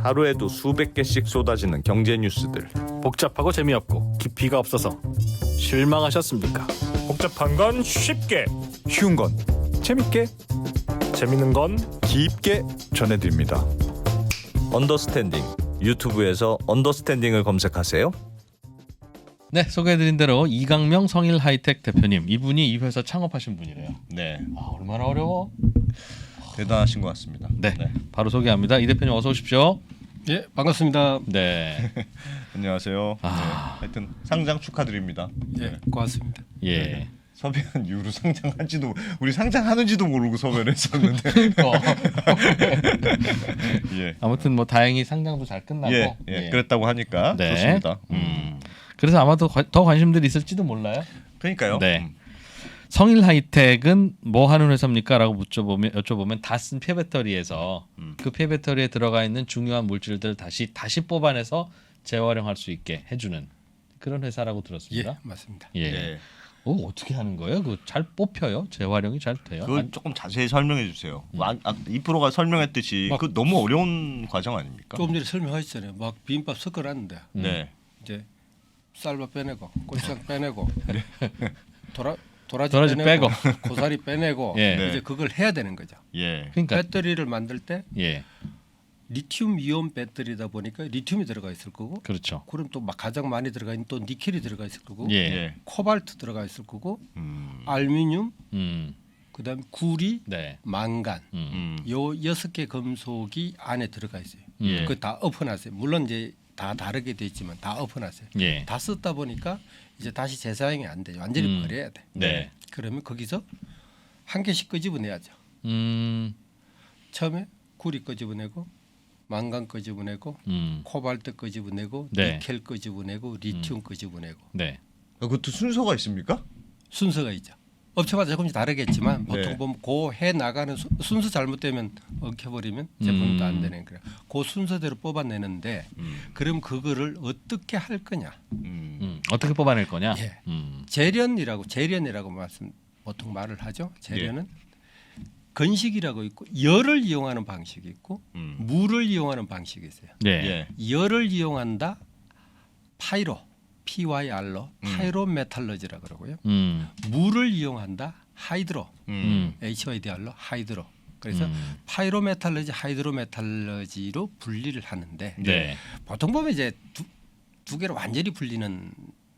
하루에도 수백 개씩 쏟아지는 경제 뉴스들. 복잡하고 재미없고 깊이가 없어서 실망하셨습니까? 복잡한 건 쉽게, 쉬운 건 재밌게, 재밌는 건 깊게 전해드립니다. 언더스탠딩. 유튜브에서 언더스탠딩을 검색하세요. 네, 소개해드린 대로 이강명 성일 하이텍 대표님, 이분이 이 회사 창업하신 분이래요. 네, 얼마나 어려워? 대단하신 것 같습니다. 네, 바로 소개합니다. 이 대표님 어서 오십시오. 예, 반갑습니다. 네, 안녕하세요. 네, 하여튼 상장 축하드립니다. 예, 고맙습니다. 예. 섭외한 이후로 상장한지도 우리 상장하는지도 모르고 섭외를 했었는데. 예. 아무튼 뭐 다행히 상장도 잘 끝나고. 예. 그랬다고 하니까 네. 좋습니다. 그래서 아마도 더 관심들이 있을지도 몰라요. 그러니까요. 네. 성일 하이텍은 뭐 하는 회사입니까?라고 여쭤보면 다 쓴 폐배터리에서 그 폐배터리에 들어가 있는 중요한 물질들을 다시 뽑아내서 재활용할 수 있게 해주는 그런 회사라고 들었습니다. 예, 맞습니다. 예. 네. 어떻게 하는 거예요? 그 잘 뽑혀요? 재활용이 잘 돼요? 그걸 조금 자세히 설명해 주세요. 이프로가 설명했듯이 그 너무 어려운 과정 아닙니까? 조금 전에 설명하셨잖아요. 막 비빔밥 섞어놨는데 네. 이제 쌀밥 빼내고 고추장 빼내고 도라지 도라지 빼내고 고사리 빼내고 예. 이제 그걸 해야 되는 거죠. 예. 그러니까 배터리를 만들 때 예, 리튬 이온 배터리다 보니까 리튬이 들어가 있을 거고 그렇죠. 그럼 또 막 가장 많이 들어가 있는 또 니켈이 들어가 있을 거고 예, 코발트 들어가 있을 거고 알루미늄 그다음에 구리 네, 망간 요 6개 금속이 안에 들어가 있어요. 예. 그거 다 엎어놨어요. 물론 이제 다 다르게 돼 있지만 다 엎어놨어요. 예, 다 썼다 보니까 이제 다시 재사용이 안 돼요. 완전히 버려야 돼. 네, 그러면 거기서 한 개씩 끄집어내야죠. 처음에 구리 끄집어내고 망간 끄집어내고 코발트 끄집어내고 네. 니켈 끄집어내고 리튬 끄집어내고 네, 그것도 순서가 있습니까? 순서가 있죠. 업체마다 조금씩 다르겠지만 보통 네. 보면 해 나가는 순서 잘못되면 엉켜버리면 제품도 안 되는 거예요. 그 순서대로 뽑아내는데 그럼 그거를 어떻게 할 거냐? 어떻게 뽑아낼 거냐? 예. 재련이라고 보통 말을 하죠. 재련은 건식이라고 있고 열을 이용하는 방식이 있고 물을 이용하는 방식이 있어요. 네, 열을 이용한다 파이로 PYR로 파이로메탈러지라 그러고요. 물을 이용한다 하이드로 HYDR로 하이드로. 그래서 파이로메탈러지 하이드로메탈러지로 분리를 하는데 네, 보통 보면 이제 두 개를 완전히 분리는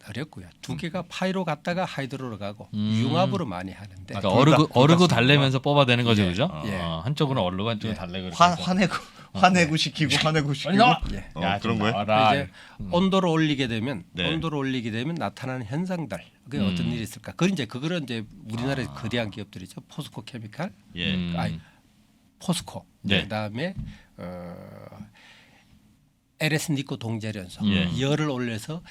어렵고요. 두 개가 파이로 갔다가 하이드로로 가고 융합으로 많이 하는데 그러니까 어르고 달래면서 뽑아내는 거죠, 예. 그죠? 예. 한쪽은 어르고 한쪽은 달래고. 화내고 시키고 화내고 시키고. 예. 그런 거예요? 이제 온도를 올리게 되면 네. 나타나는 현상들 그게 어떤 일이 있을까? 그거는 이제 우리나라의 거대한 기업들이죠. 포스코 케미칼, 예. 포스코, 네. 그다음에 LS 니코 동제련소 예. 열을 올려서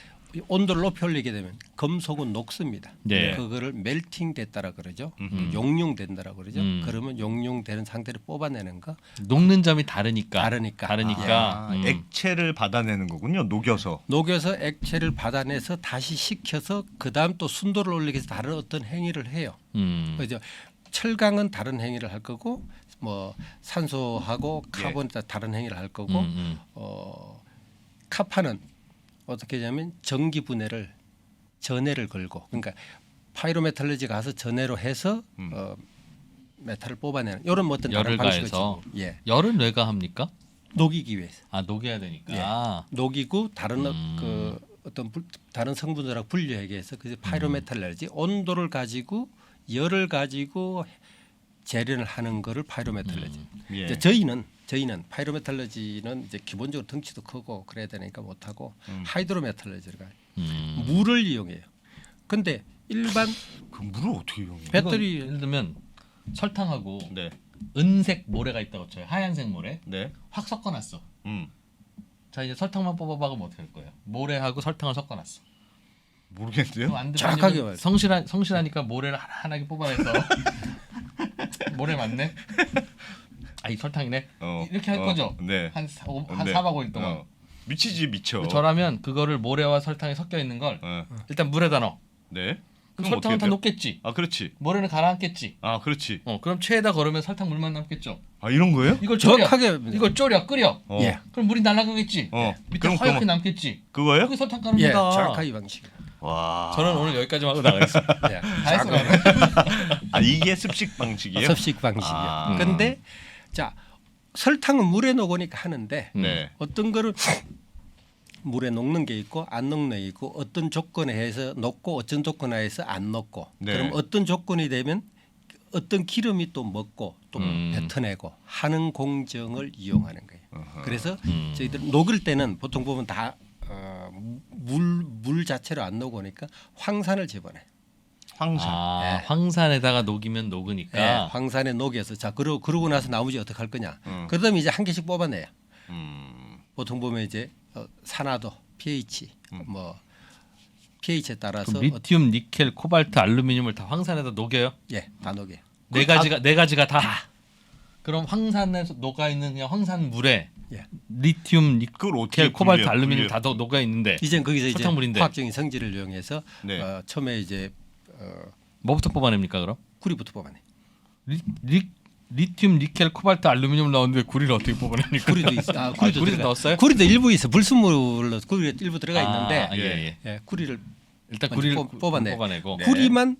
온도를 높이 올리게 되면 금속은 녹습니다. 네. 그거를 멜팅 됐다라 그러죠. 용융된다라 그러죠. 그러면 용융되는 상태를 뽑아내는 거 녹는 점이 다르니까. 다르니까. 액체를 받아내는 거군요. 녹여서. 녹여서 액체를 받아내서 다시 식혀서 그다음 또 순도를 올리기 위해서 다른 어떤 행위를 해요. 그죠? 철강은 다른 행위를 할 거고 뭐 산소하고 카본 다른 행위를 할 거고 카파는 어떻게 하냐면 전기 분해를 전해를 걸고 그러니까 파이로메탈러지 가서 전해로 해서 메탈을 뽑아내는 이런 어떤 열을 다른 방식을 가해서. 지금, 예. 열은 왜가 합니까? 녹이기 위해서 녹여야 되니까. 예. 녹이고 다른 다른 성분들하고 분리하기 위해서 그래서 파이로메탈러지 온도를 가지고 열을 가지고 재련을 하는 거를 파이로메탈러지. 예. 이제 저희는 파이로메탈러지는 이제 기본적으로 덩치도 크고 그래야 되니까 못 하고 하이드로메탈러지가 물을 이용해요. 근데 일반 그 물을 어떻게 이용해요? 배터리 예를 들면 설탕하고 네. 은색 모래가 있다고 쳐요. 하얀색 모래. 네. 확 섞어놨어. 음. 자 이제 설탕만 뽑아봐면 어떻게 할 거예요? 모래하고 설탕을 섞어놨어. 모르겠는데요. 그럼 안 돼. 정확하게 왜냐면 성실하니까 모래를 하나하나게 뽑아내서 모래 맞네. 이 설탕이네. 이렇게 할 거죠. 네. 한 네. 4박 5일 동안. 미치지 미쳐. 저라면 그거를 모래와 설탕이 섞여 있는 걸 일단 물에다 넣어. 네. 그럼 그럼 설탕은 어떻게 다 돼요? 녹겠지. 아 그렇지. 모래는 가라앉겠지. 아 그렇지. 그럼 체에다 걸으면 설탕 물만 남겠죠. 아 이런 거예요? 이걸 졸여. 정확하게 이걸 졸여 끓여. 어. 예. 그럼 물이 날아가겠지. 밑에 그럼 허옇게 남겠지. 그거예요? 그게 설탕 예, 가루입니다. 정확하게 이 방식. 와. 저는 오늘 여기까지만 하고 나가겠습니다. 예. 다 했어. 아 이게 습식 방식이에요? 섭식 방식이요. 아. 근데 자 설탕은 물에 녹으니까 하는데 네. 어떤 거를 물에 녹는 게 있고 안 녹는 게 있고 어떤 조건에 의해서 녹고 어떤 조건에 의해서 안 녹고 네. 그럼 어떤 조건이 되면 어떤 기름이 또 먹고 또 뱉어내고 하는 공정을 이용하는 거예요. 그래서 저희들 녹을 때는 보통 보면 다 물 자체로 안 녹으니까 황산을 집어내요. 황산. 황산에다가 녹이면 녹으니까. 예, 황산에 녹여서 자 그러고 나서 나머지 어떻게 할 거냐. 그러면 이제 한 개씩 뽑아내요. 보통 보면 이제 산화도, pH, 뭐 pH에 따라서 그럼 리튬, 니켈, 코발트, 알루미늄을 다 황산에다 녹여요? 다 녹여요. 네 가지가 다. 그럼 황산에서 녹아 있는 그냥 황산 물에 예. 리튬, 그걸 어떻게 니켈, 코발트, 분리해요? 알루미늄 다 녹아 있는데. 이젠 거기서 이제 설탕물인데. 화학적인 성질을 이용해서 네. 처음에 이제 뭐부터 뽑아냅니까 그럼? 구리부터 뽑아내. 리튬, 니켈, 코발트, 알루미늄 나오는데 구리를 어떻게 뽑아냅니까? 구리도 있어. 구리도 넣었어요? 구리도 일부 있어. 불순물로 구리 일부 들어가 있는데 예. 구리를 일단 먼저 구리를 뽑아내. 뽑아내고. 네. 구리만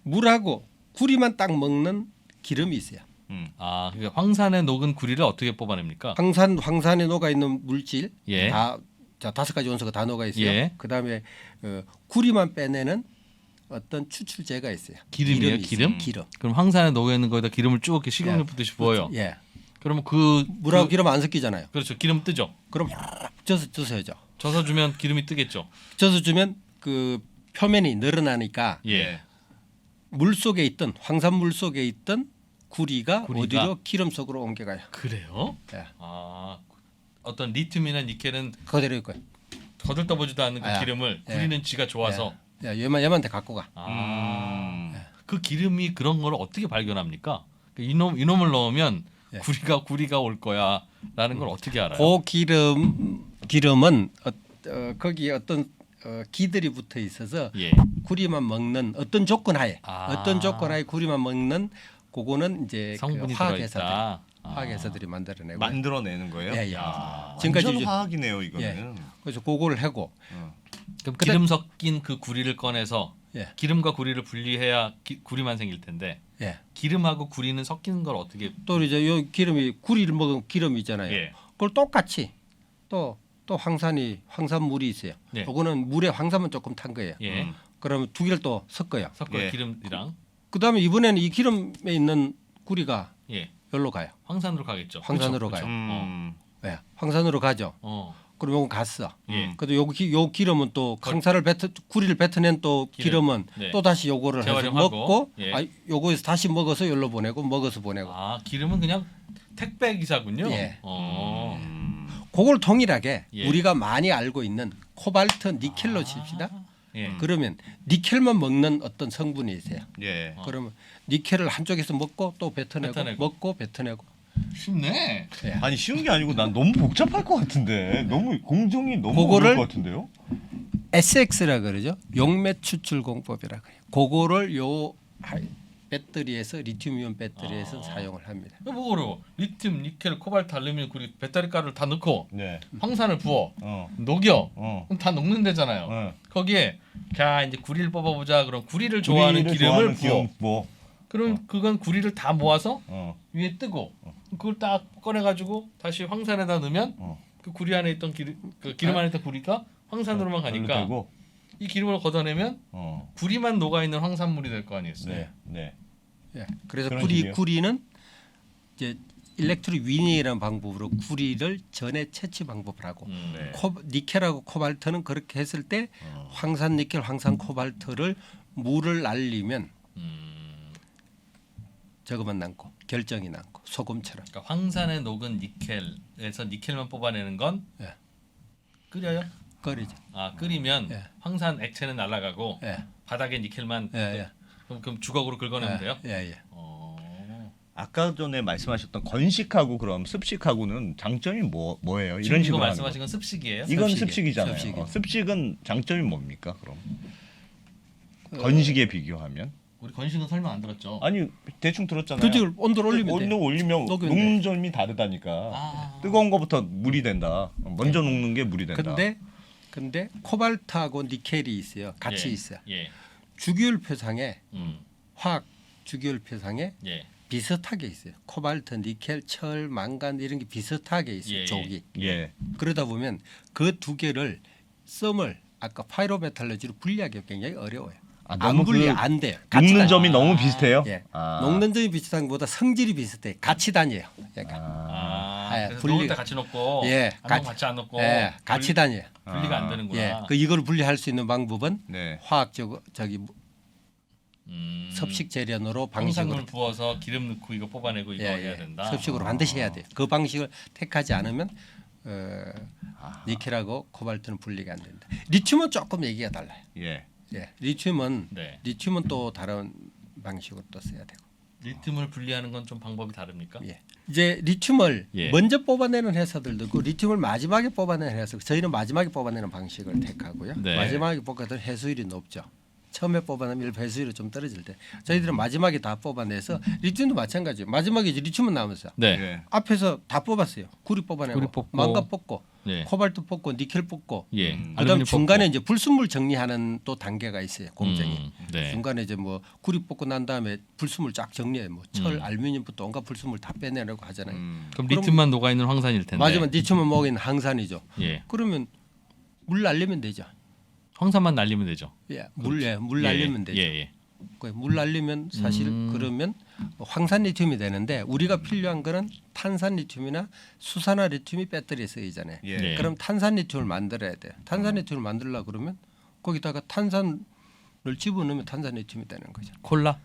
물하고 구리만 딱 먹는 기름이 있어요. 그러니까 황산에 녹은 구리를 어떻게 뽑아냅니까? 황산에 녹아 있는 물질 예. 다 5가지 원소가 다 녹아 있어요. 예. 그다음에 구리만 빼내는 어떤 추출제가 있어요. 기름이에요, 기름이 기름? 있어요. 기름. 그럼 황산에 녹아 있는 거에다 기름을 쭉 이렇게 식용유 뿌듯이 부어요. 예. 그러면 그 물하고 기름 안 섞이잖아요. 그렇죠. 기름 뜨죠. 그럼 쪄서야죠. 져서 주면 기름이 뜨겠죠. 쪄서 주면 그 표면이 늘어나니까 예. 물 속에 있던 황산물 속에 있던 구리가 구리가? 어디로 기름 속으로 옮겨가요. 그래요? 예. 어떤 리튬이나 니켈은 그대로일 거예요. 거들떠보지도 않는 그 아, 기름을 예. 구리는 지가 좋아서 얘만한테 갖고 가. 그 기름이 그런 걸 어떻게 발견합니까? 이놈을 넣으면 예. 구리가 올 거야라는 걸 어떻게 알아요? 그 기름은 거기에 어떤 기들이 붙어 있어서 예. 구리만 먹는 어떤 조건하에 어떤 조건하에 구리만 먹는 그거는 이제 성분이 화학회사들 들어있다. 화학회사들이 만들어내고 만들어내는 거예요? 예, 예. 지금까지 지금까지 화학이네요 이거는. 그래서 그거를 하고 그럼 기름 섞인 그 구리를 꺼내서 예. 기름과 구리를 분리해야 구리만 생길 텐데 예. 기름하고 구리는 섞이는 걸 어떻게? 또 이제 요 기름이 구리를 먹은 기름이 있잖아요. 예. 그걸 똑같이 또 황산물이 있어요. 예. 그거는 물에 황산만 조금 탄 거예요. 예. 그러면 두 개를 또 섞어요. 섞어요. 예. 기름이랑 그다음에 이번에는 이 기름에 있는 구리가 예. 여기로 가요. 황산으로 가겠죠. 황산으로 그렇죠. 가요. 예. 황산으로 가죠. 그럼 요건 갔어. 예. 그래도 요 기름은 또 구리를 뱉어낸 또 기름은 네. 또 다시 요거를 해서 재활용하고. 먹고 예. 요거에서 다시 먹어서 여기로 보내고 먹어서 보내고. 기름은 그냥 택배 기사군요. 예. 그걸 동일하게 예. 우리가 많이 알고 있는 코발트, 니켈로 칩시다. 예. 그러면 니켈만 먹는 어떤 성분이 있어요. 예. 그러면 니켈을 한쪽에서 먹고 또 뱉어내고 먹고 뱉어내고. 쉽네. 예. 아니 쉬운 게 아니고 난 너무 복잡할 것 같은데 너무 공정이 너무 그거를 어려울 것 같은데요? SX라 그러죠. 용매 추출 공법이라 그래요. 그거를 요 배터리에서 리튬이온 배터리에서 사용을 합니다. 뭐 어려워. 리튬, 니켈, 코발트, 알루미늄, 구리, 배터리 가루를 다 넣고 네. 황산을 부어 어. 녹여. 어. 그럼 다 녹는 데잖아요. 네. 거기에 자 이제 구리를 뽑아보자. 그럼 구리를 좋아하는 구리를 기름을 좋아하는 부어. 기름 부어. 그럼 그건 구리를 다 모아서 어. 위에 뜨고 그걸 딱 꺼내가지고 다시 황산에다 넣으면 그 구리 안에 있던 그 기름 안에 있던 구리가 황산으로만 가니까 되고. 이 기름을 걷어내면 구리만 녹아 있는 황산물이 될 거 아니겠어요? 네. 네. 예. 그래서 그런 식이에요? 구리는 이제 일렉트릭 위닝이라는 방법으로 구리를 전해 채취 방법을 하고 네. 니켈하고 코발트는 그렇게 했을 때 황산 니켈, 황산 코발트를 물을 날리면 저것만 남고 결정이 남고 소금처럼. 그러니까 황산에 녹은 니켈에서 니켈만 뽑아내는 건 예. 끓여요? 끓이죠. 끓이면 예. 황산 액체는 날아가고 예. 바닥에 니켈만 예. 그럼 주걱으로 긁어내면 돼요? 예. 아까 전에 말씀하셨던 건식하고 그럼 습식하고는 장점이 뭐예요? 지금 이런 이거 식으로 하는 말씀하신 건 습식이에요? 이건 습식이에요. 습식이잖아요. 습식이에요. 습식은 장점이 뭡니까? 그럼 건식에 비교하면 우리 건식은 설명 안 들었죠. 아니 대충 들었잖아요. 그지 온도를 올리면 돼. 온도 올리면 녹이면 녹는 점이 다르다니까. 뜨거운 거부터 물이 된다. 먼저 녹는 게 물이 된다. 근데 코발트하고 니켈이 있어요. 같이 예. 있어요. 예. 주기율표상에 음. 화학 주기율표상에 예. 비슷하게 있어요. 코발트, 니켈, 철, 망간 이런 게 비슷하게 있어요. 예, 예. 족이. 예. 그러다 보면 그 두 개를 썸을 아까 파이로메탈러지로 분리하기 굉장히 어려워요. 안 너무 분리 그 안 돼요. 녹는 점이 너무 비슷해요. 예. 아. 녹는 점이 비슷한 것보다 성질이 비슷해. 같이 다녀요. 약간. 아, 예, 그래서 분리- 녹을 때 같이 녹고 예, 안 녹으면 같이 안 녹고 예, 같이 다녀요. 분리가 안 되는구나. 예. 그 이걸 분리할 수 있는 방법은 네. 화학적 섭식 재련으로 방식으로 황산물 부어서 기름 넣고 이거 뽑아내고 이거 해야 된다. 섭식으로 반드시 해야 돼요. 그 방식을 택하지 않으면 니켈하고 코발트는 분리가 안 된다. 리튬은 조금 얘기가 달라요. 예. 예. 리튬은 네. 또 다른 방식으로 또 써야 되고. 리튬을 분리하는 건 좀 방법이 다릅니까? 예. 이제 리튬을 예. 먼저 뽑아내는 회사들도 있고 리튬을 마지막에 뽑아내는 회사. 저희는 마지막에 뽑아내는 방식을 택하고요. 네. 마지막에 뽑아내는 해수율이 높죠. 처음에 뽑아내면 해수율이 좀 떨어질 때 저희들은 마지막에 다 뽑아내서 리튬도 마찬가지예요. 마지막에 이제 리튬은 남았어요. 네. 예. 앞에서 다 뽑았어요. 구리 뽑아내고 구리 뽑고. 망간 뽑고 예. 코발트 뽑고 니켈 뽑고 예. 그다음 알루미늄 중간에 뽑고. 이제 불순물 정리하는 또 단계가 있어요. 공정이. 네. 중간에 이제 뭐 구리 뽑고 난 다음에 불순물 쫙 정리해. 뭐 철, 알루미늄부터 온갖 불순물 다 빼내려고 하잖아요. 그럼 그럼- 리튬만 녹아 있는 황산일 텐데. 마지막 리튬은 먹인 항산이죠. 예. 그러면 물 날리면 되죠. 황산만 날리면 되죠. 물 날리면 되죠. 예, 예. 물 날리면 사실 그러면 황산 리튬이 되는데 우리가 필요한 거는 탄산 리튬이나 수산화 리튬이 배터리에 쓰이잖아요. 예. 네. 그럼 탄산 리튬을 만들어야 돼요. 탄산 리튬을 만들려 그러면 거기다가 탄산을 집어넣으면 탄산 리튬이 되는 거죠. 콜라?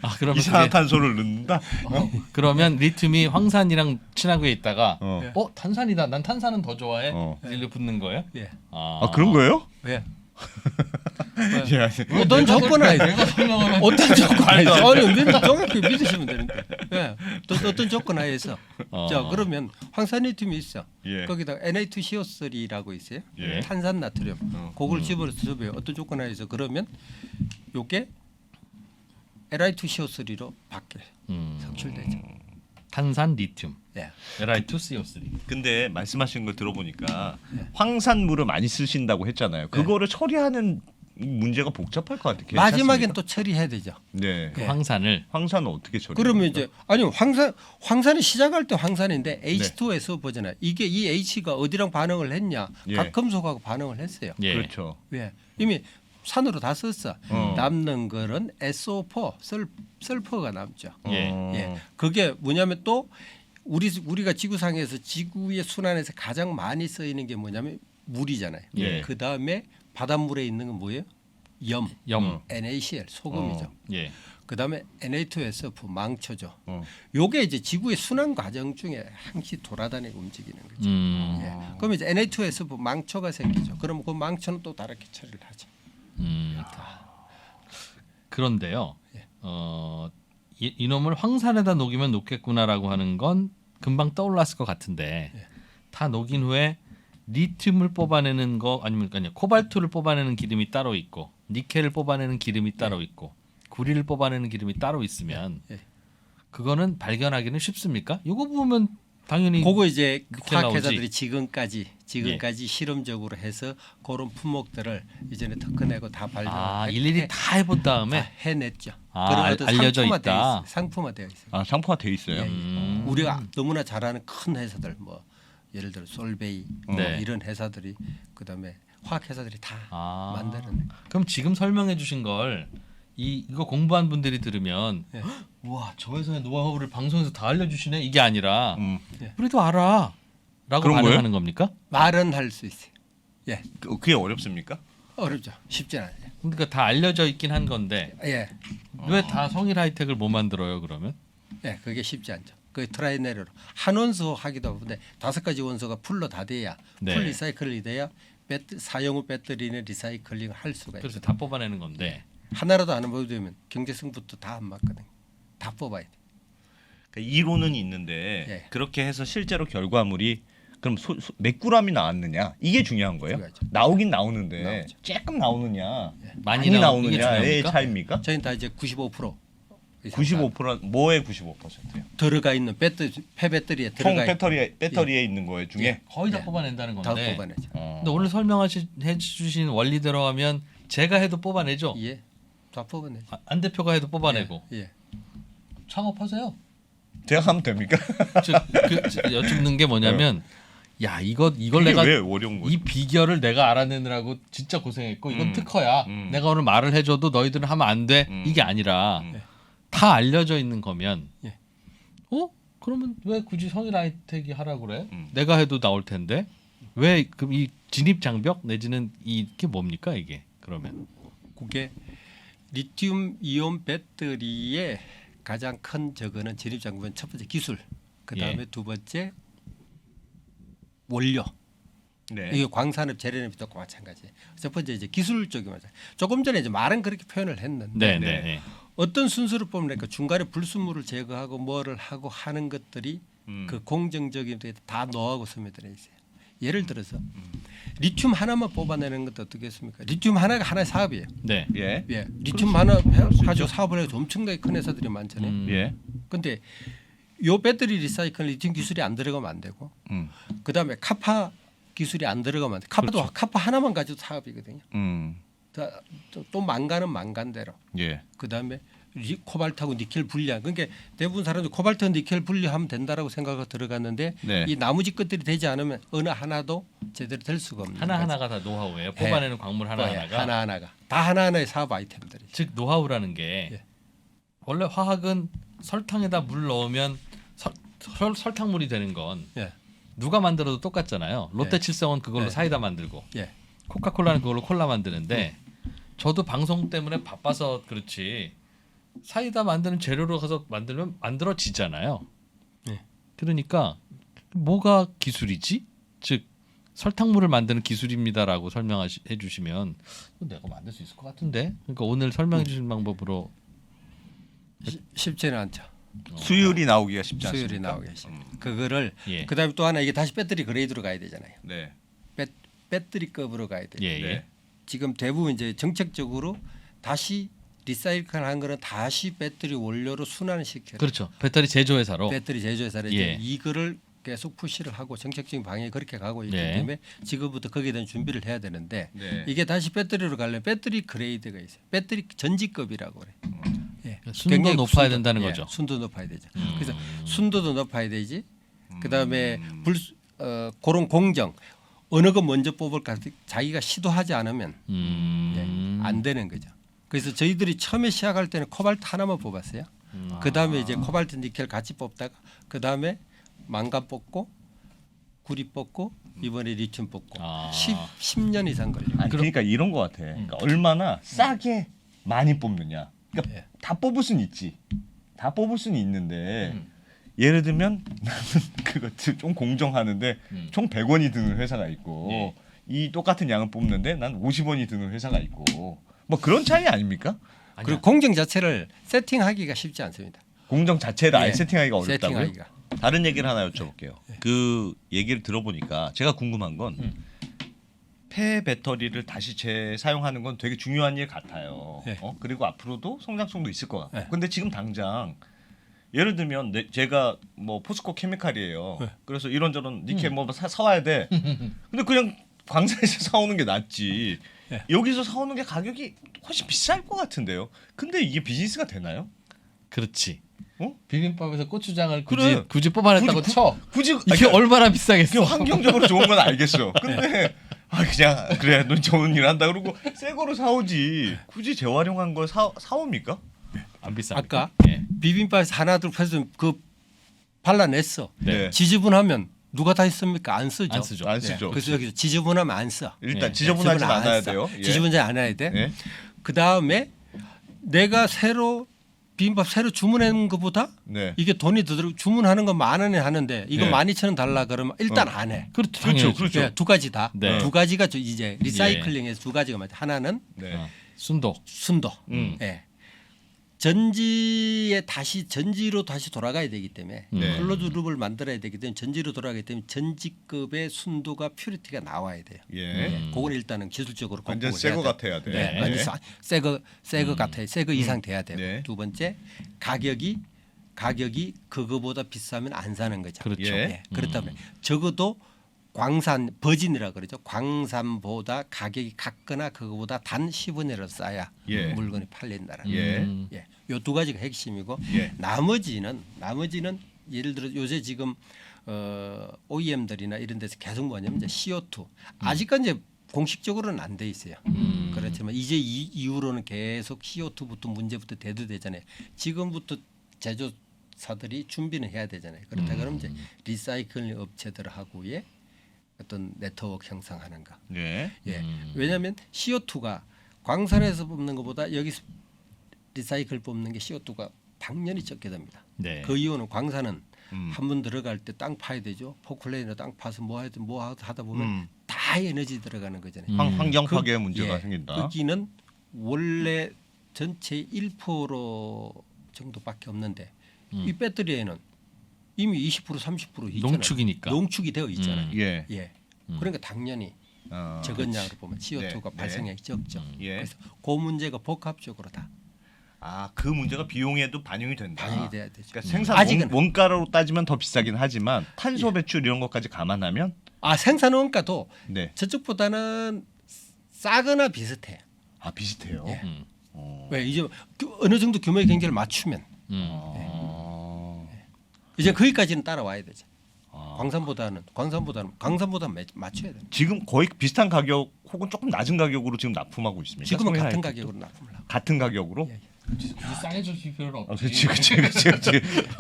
아, 그러면 이산화탄소를 넣는다. 그러면 리튬이 황산이랑 친하게 있다가 어. 탄산이다. 난 탄산은 더 좋아해. 어. 일로 붙는 거예요? 예. 아 그런 거예요? 왜? 예. 어떤 조건하에 설명하면 어떤 조건하에 아니 정확히 믿으시면 되는데 예. 또 어떤 조건하에서 자 그러면 황산 리튬이 있어 예. 거기다가 Na2CO3라고 있어요 예. 탄산 나트륨 그걸 집어넣어서 어떤 조건하에서 그러면 요게 Li2CO3로 바뀌어요 석출되죠 탄산 리튬. 예. Li2CO3. 근데 말씀하신 걸 들어보니까 황산물을 많이 쓰신다고 했잖아요. 그거를 처리하는 문제가 복잡할 것 같아요. 마지막엔 또 처리해야 되죠 네. 그 예. 황산을 황산은 어떻게 처리? 그러면 이제 아니 황산이 시작할 때 황산인데 H2SO 보잖아요. 이게 이 H가 어디랑 반응을 했냐? 예. 각금속하고 반응을 했어요. 예. 그렇죠. 예. 이미 산으로 다 썼어. 남는 거는 SO4 설퍼가 남죠. 예. 예. 그게 뭐냐면 또 우리가 지구상에서 지구의 순환에서 가장 많이 쓰이는 게 뭐냐면 물이잖아요. 예. 그 다음에 바닷물에 있는 건 뭐예요? 염. 염. NaCl 소금이죠. 예. 그다음에 Na2SO4 망초죠. 어. 요게 이제 지구의 순환 과정 중에 항시 돌아다니고 움직이는 거죠. 예. 그러면 이제 Na2SO4 망초가 생기죠. 그러면 그 망초는 또 다르게 처리를 하죠. 그런데요. 예. 이놈을 황산에다 녹이면 녹겠구나라고 하는 건 금방 떠올랐을 것 같은데 예. 다 녹인 후에 리튬을 뽑아내는 거 아니면 코발트를 뽑아내는 기름이 따로 있고 니켈을 뽑아내는 기름이 따로 있고 구리를 뽑아내는 기름이 따로 있으면 예. 그거는 발견하기는 쉽습니까? 이거 보면 당연히 그거 이제 니켈 화학회사들이 나오지. 지금까지 실험적으로 해서 그런 품목들을 이전에 특허내고 다 발견. 일일이 다 해본 다음에 해냈죠. 아, 그런 것도 알려져 상품화되어 있다. 있어요. 상품화되어 있어요. 아 상품화돼 있어요. 예. 우리가 너무나 잘 아는 큰 회사들 뭐 예를 들어 솔베이 네. 이런 회사들이 그다음에 화학회사들이 다 만드는. 그럼 지금 설명해 주신 걸 이거 공부한 분들이 들으면 예. 와, 저 회사의 노하우를 방송에서 다 알려주시네 이게 아니라 예. 우리도 알아 라고 그런 반응하는 거예요? 겁니까? 말은 할 수 있어요. 예. 그게 어렵습니까? 어렵죠. 쉽지 않아요. 그러니까 다 알려져 있긴 한 건데 예. 왜 다 성일 하이텍을 못 만들어요 그러면? 예, 그게 쉽지 않죠. 그 트라이내로로 한 원소 하기도 하는데 5가지 원소가 풀로 다 돼야 네. 풀 리사이클이 돼야 사용 후 배터리는 리사이클링을 할 수가 그래서 있어요. 다 뽑아내는 건데 하나라도 안 뽑으면 경제성부터 다 안 맞거든요. 다 뽑아야 돼. 그러니까 이론은 있는데 예. 그렇게 해서 실제로 결과물이 그럼 몇 g이 나왔느냐 이게 중요한 거예요? 중요하죠. 나오긴 나오는데 나오죠. 조금 나오느냐 많이 많이 나오는 게 나오느냐의 중요합니까? 차이입니까? 저희는 다 이제 95% 95% 뭐의 95%예요? 들어가 있는 폐배터리에 총 들어가 배터리에 있는 거에 중에 예. 거의 다 뽑아낸다는 다 건데. 뽑아내죠. 근데 오늘 설명해주신 원리대로 하면 제가 해도 뽑아내죠. 예, 다 뽑아내죠. 안 대표가 해도 뽑아내고. 예. 창업하세요. 제가 하면 됩니까? 여쭙는 게 뭐냐면, 야 이걸 이게 내가 왜 어려운 거지? 이 비결을 내가 알아내느라고 진짜 고생했고 이건 음. 특허야. 음. 내가 오늘 말을 해줘도 너희들은 하면 안 돼. 이게 아니라 다 알려져 있는 거면, 예. 그러면 왜 굳이 성일 하이텍이 하라고 그래? 음. 내가 해도 나올 텐데 왜 그럼 이 진입 장벽 내지는 이게 뭡니까 이게 그러면? 그게 리튬 이온 배터리의 가장 큰 저거는 진입 장벽은 첫 번째 기술, 그 다음에 예. 두 번째 원료. 네. 이게 광산업 재래업이 똑같 마찬가지. 첫 번째 이제 기술 쪽이 맞아. 조금 전에 이제 말은 그렇게 표현을 했는데 네. 어떤 순서를 뽑으니까 중간에 불순물을 제거하고 뭐를 하고 하는 것들이 그 공정적인 데 다 노하고 스며들어 있어요. 예를 들어서 리튬 하나만 뽑아내는 것도 어떻겠습니까? 리튬 하나가 하나의 사업이에요. 네. 예. 예, 리튬 하나 가지고 사업을 해서 엄청나게 큰 회사들이 많잖아요. 예. 근데 요 배터리 리사이클 리튬 기술이 안 들어가면 안 되고, 그다음에 카파 기술이 안 들어가면 안 돼. 카파도 그렇죠. 카파 하나만 가지고 사업이거든요. 음. 또 망간은 망간대로. 예. 그다음에 코발트하고 니켈 분리한. 그러니까 대부분 사람들이 코발트 니켈 분리하면 된다라고 생각하고 들어갔는데 네. 이 나머지 것들이 되지 않으면 어느 하나도 제대로 될 수가 없는 하나 거죠. 하나가 다 노하우예요. 뽑아내는 광물 하나 하나가. 하나하나가 다 하나하나의 사업 아이템들이죠. 즉 노하우라는 게 예. 원래 화학은 설탕에다 물 넣으면 설탕물이 되는 건 예. 누가 만들어도 똑같잖아요. 롯데 예. 칠성은 그걸로 예. 사이다 만들고 예. 코카콜라는 그걸로 콜라 만드는데 저도 방송 때문에 바빠서 그렇지 사이다 만드는 재료로 가서 만들면 만들어지잖아요. 예. 그러니까 뭐가 기술이지? 즉 설탕물을 만드는 기술입니다라고 설명해 주시면 내가 만들 수 있을 것 같은데. 그러니까 오늘 설명해 주신 방법으로 쉽지는 않죠. 수율이 나오기가 쉽지 않습니다. 수율이 나오기 쉽습니다. 그거를 예. 그다음에 또 하나 이게 다시 배터리 그레이드로 가야 되잖아요. 네. 배터리급으로 가야 돼요. 예, 예. 네. 지금 대부분 이제 정책적으로 다시 리사이클한 거는 다시 배터리 원료로 순환을 시켜요. 그렇죠. 배터리 제조회사로. 배터리 제조회사를 예. 이제 이거를 계속 푸시를 하고 정책적인 방향이 그렇게 가고 있기 네. 때문에 지금부터 거기에 대한 준비를 해야 되는데 네. 이게 다시 배터리로 가려면 배터리 그레이드가 있어요. 배터리 전지급이라고 그래. 예. 순도 굉장히 높아야 순도, 된다는 예, 거죠. 순도 높아야 되죠. 그래서 순도도 높아야 되지. 그다음에 그런 공정 어느 거 먼저 뽑을까 자기가 시도하지 않으면 안 되는 거죠. 그래서 저희들이 처음에 시작할 때는 코발트 하나만 뽑았어요. 그다음에 이제 코발트 니켈 같이 뽑다가 그다음에 망간 뽑고 구리 뽑고 이번에 리튬 뽑고 아. 10년 이상 걸려요. 아니, 그러니까 이런 것 같아. 그러니까 얼마나 싸게 많이 뽑느냐. 그러니까 예. 다 뽑을 수는 있지. 다 뽑을 수는 있는데 예를 들면 나는 그거 좀 공정하는데 총 100원이 드는 회사가 있고 예. 이 똑같은 양을 뽑는데 난 50원이 드는 회사가 있고 뭐 그런 차이 아닙니까? 아니야. 그리고 공정 자체를 세팅하기가 쉽지 않습니다. 공정 자체를 아예 예. 세팅하기가 어렵다고요? 세팅하기가. 다른 얘기를 하나 여쭤볼게요. 그 얘기를 들어보니까 제가 궁금한 건 폐 배터리를 다시 재사용하는 건 되게 중요한 일 같아요. 네. 그리고 앞으로도 성장성도 있을 것 같고. 네. 근데 지금 당장 예를 들면 제가 뭐 포스코 케미칼이에요. 네. 그래서 이런저런 니켈 뭐 사와야 돼. 근데 그냥 광산에서 사오는 게 낫지. 네. 여기서 사오는 게 가격이 훨씬 비쌀 것 같은데요. 근데 이게 비즈니스가 되나요? 그렇지. 어? 비빔밥에서 고추장을 그래. 굳이 뽑아냈다고 쳐. 굳이 이게 아니, 얼마나 그게 비싸겠어. 환경적으로 좋은 건 알겠어. 근데 그냥 그래 넌 좋은 일 한다 그러고 새 거로 사오지. 굳이 재활용한 걸 사옵니까? 안 비싸. 아까 예. 비빔밥에서 하나 둘 해서 그 발라냈어. 네. 지저분하면 누가 다 했습니까? 안 쓰죠. 안 쓰죠. 안 쓰죠. 그래서 여기서 지저분하면 안 써. 일단 예. 지저분하지 지저분은 안 않아야 써. 돼요. 예. 지저분하지 않아야 돼. 예. 그 다음에 내가 새로 비빔밥 새로 주문한 것보다 네. 이게 돈이 더 들고 주문하는 건 10,000원에 하는데 이거 네. 12,000원 달라 그러면 일단 안 해. 그렇죠. 그렇죠. 당연하죠. 그렇죠. 예, 두 가지 다. 네. 두 가지가 이제 리사이클링에서 두 가지가 맞아. 하나는 네. 순도. 순도. 음. 예. 전지에 다시 전지로 다시 돌아가야 되기 때문에 네. 클로즈 룹을 만들어야 되기 때문에 전지로 돌아가기 때문에 전지급의 순도가 퓨리티가 나와야 돼요. 예. 그건 일단은 기술적으로 완전 극복을 새거 해야 돼요. 같아야 돼. 네, 완전 새거 같아요. 새거 이상 돼야 돼요. 네. 두 번째 가격이 그거보다 비싸면 안 사는 거죠. 그렇죠. 예. 그렇다면 적어도 광산 버진이라 그러죠. 광산보다 가격이 같거나 그거보다 단 10원이라도 싸야 예. 물건이 팔린다는 예. 거예요. 예. 요 두 가지가 핵심이고 예. 나머지는 예를 들어 요새 지금 OEM들이나 이런 데서 계속 뭐냐면 이제 CO2 아직까지 이제 공식적으로는 안 돼 있어요. 그렇지만 이제 이후로는 계속 CO2부터 문제부터 대두되잖아요. 지금부터 제조사들이 준비는 해야 되잖아요. 그렇다 그러면 이제 리사이클 업체들하고의 어떤 네트워크 형성하는 거. 예. 예. 왜냐하면 CO2가 광산에서 뽑는 것보다 여기서 리사이클 뽑는 게 CO2가 당연히 적게 됩니다. 네. 그 이유는 광산은 한 번 들어갈 때 땅 파야 되죠. 포클레인으로 땅 파서 뭐 하다 보면 다 에너지 들어가는 거잖아요. 환경 파괴 문제가 예, 생긴다. 거기는 원래 전체 1% 정도밖에 없는데 이 배터리에는 이미 20% 30% 있잖아요. 농축이니까. 농축이 되어 있잖아요. 예. 예. 그러니까 당연히 적은 양으로 보면 CO2가 네, 발생량이 적죠. 예. 그래서 그 문제가 복합적으로 다 그 문제가 비용에도 반영이 된다. 반영이 돼야 되죠. 그러니까 생산 아직은 원가로 따지면 더 비싸긴 하지만 탄소 배출 이런 것까지 감안하면 생산 원가도 네. 저쪽보다는 싸거나 비슷해요. 비슷해요. 예. 어. 왜 이제 어느 정도 규모의 경계를 맞추면 이제 거기까지는 따라와야 되죠. 광산보다는 맞춰야 돼요. 지금 거의 비슷한 가격 혹은 조금 낮은 가격으로 지금 납품하고 있습니다. 지금은 같은 성인아이들도. 가격으로 납품을 하고. 같은 가격으로? 예, 싸해줄 필요는 그렇지.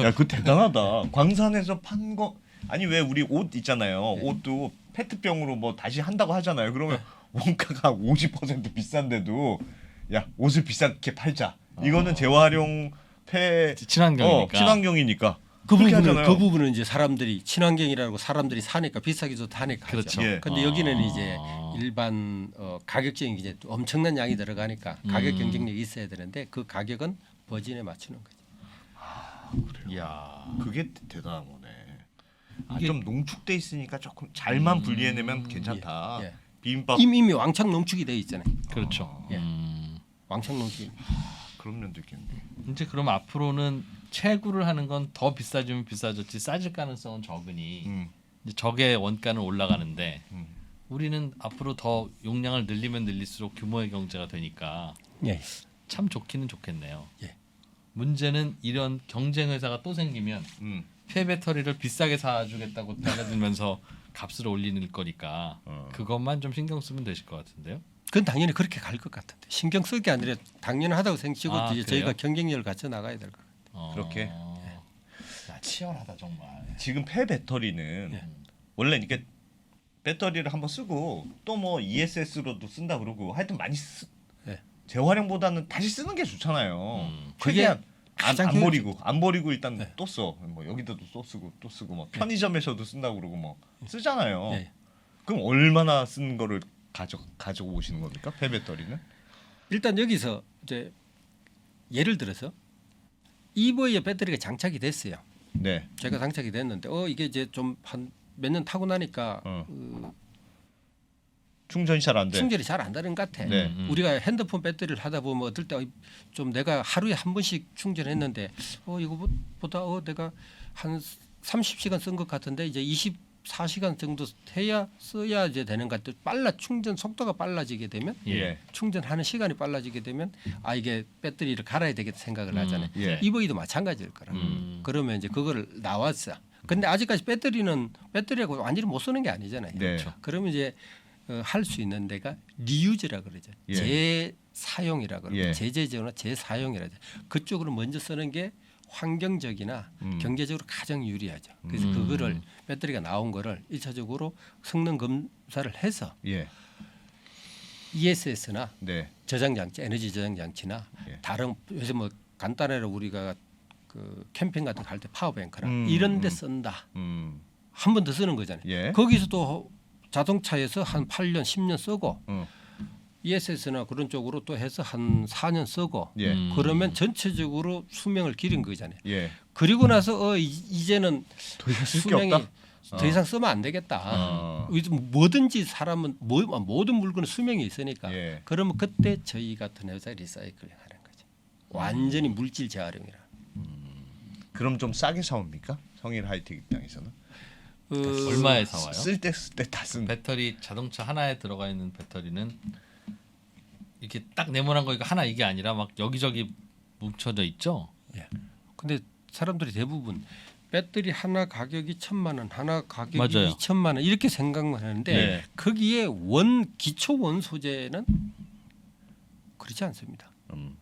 야, 그거 대단하다. 광산에서 판 거 아니 왜 우리 옷 있잖아요. 옷도 페트병으로 뭐 다시 한다고 하잖아요. 그러면 원가가 50% 비싼데도 야 옷을 비싸게 팔자. 이거는 재활용 친환경이니까. 친환경이니까. 그 그렇게 부분은 하잖아요. 그 부분은 이제 사람들이 친환경이라고 사람들이 사니까 비싸게 줘도 하니까 하죠. 그렇죠. 예. 근데 여기는 이제 일반 가격적인 이제 엄청난 양이 들어가니까 가격 경쟁력이 있어야 되는데 그 가격은 버진에 맞추는 거죠. 이야. 그게 대단한 거네. 좀 농축돼 있으니까 조금 잘만 분리해내면 괜찮다. 예. 비빔밥 이미 왕창 농축이 돼 있잖아요. 그렇죠. 예. 왕창 농축. 그런 면도 있겠네. 이제 그럼 앞으로는 채굴을 하는 건 더 비싸지면 비싸졌지 싸질 가능성은 적으니 이제 적의 원가는 올라가는데 우리는 앞으로 더 용량을 늘리면 늘릴수록 규모의 경제가 되니까 예. 참 좋기는 좋겠네요. 예. 문제는 이런 경쟁 회사가 또 생기면 폐배터리를 비싸게 사주겠다고 달려들면서 값을 올리는 거니까 그것만 좀 신경 쓰면 되실 것 같은데요. 그건 당연히 그렇게 갈 것 같은데 신경 쓸 게 아니라 당연하다고 생각하고 이제 그래요? 저희가 경쟁력을 갖춰 나가야 될 것 같아요. 그렇게? 야, 치열하다 정말. 지금 폐배터리는 원래 이게 배터리를 한번 쓰고 또 뭐 ESS로도 쓴다 그러고 하여튼 많이 예. 재활용보다는 다시 쓰는 게 좋잖아요. 그게 최대한 가장 안 버리고 일단 또 써. 뭐 여기다도 또 쓰고 뭐 편의점에서도 쓴다고 그러고 뭐 쓰잖아요. 예. 그럼 얼마나 쓴 거를 가지고 오시는 겁니까? 폐배터리는? 일단 여기서 이제 예를 들어서 이버에 배터리가 장착이 됐어요. 네. 제가 장착이 됐는데 이게 이제 좀 한 몇 년 타고 나니까 충전이 잘 안 돼. 충전이 잘 안 되는 것 같아. 네. 우리가 핸드폰 배터리를 하다 보면 어떨 때 좀 내가 하루에 한 번씩 충전했는데 이거보다 내가 한 30시간 쓴 것 같은데 이제 24시간 정도 써야 이제 되는 것 같아. 충전 속도가 빨라지게 되면 예. 충전하는 시간이 빨라지게 되면 이게 배터리를 갈아야 되겠다 생각을 하잖아요. 예. EV도 마찬가지일 거라. 그러면 이제 그거를 나왔어. 근데 아직까지 배터리하고 완전히 못 쓰는 게 아니잖아요. 네. 그러면 이제 할 수 있는 데가 리유즈라 그러죠. 예. 재사용이라 그러고 예. 재제조나 재사용이라 하죠. 그쪽으로 먼저 쓰는 게 환경적이나 경제적으로 가장 유리하죠. 그래서 그거를 배터리가 나온 거를 1차적으로 성능 검사를 해서 예. ESS나 네. 저장장치, 에너지 저장장치나 예. 다른 요새 뭐 간단하게 우리가 그 캠핑 같은 거 갈 때 파워뱅크나 이런 데 쓴다. 한 번 더 쓰는 거잖아요. 예. 거기서도 자동차에서 한 8년, 10년 쓰고 ESS나 그런 쪽으로 또 해서 한 4년 쓰고 예. 그러면 전체적으로 수명을 기른 거잖아요. 예. 그리고 나서 이제는 더 이상 쓸 게 수명이 없다. 더 이상 쓰면 안 되겠다. 뭐든지 사람은 모든 물건은 수명이 있으니까. 예. 그러면 그때 저희 같은 회사 리사이클링 하는 거죠. 완전히 물질 재활용이라. 그럼 좀 싸게 사옵니까? 성일 하이텍 입장에서는 얼마에 사와요? 쓸 때 다 쓴. 배터리 자동차 하나에 들어가 있는 배터리는 이렇게 딱 네모난 거 이거 하나 이게 아니라 막 여기저기 뭉쳐져 있죠. 예. 근데 사람들이 대부분 배터리 하나 가격이 1,000만 원, 하나 가격이 맞아요. 2,000만 원 이렇게 생각만 하는데 네. 거기에 기초 원 소재는 그렇지 않습니다.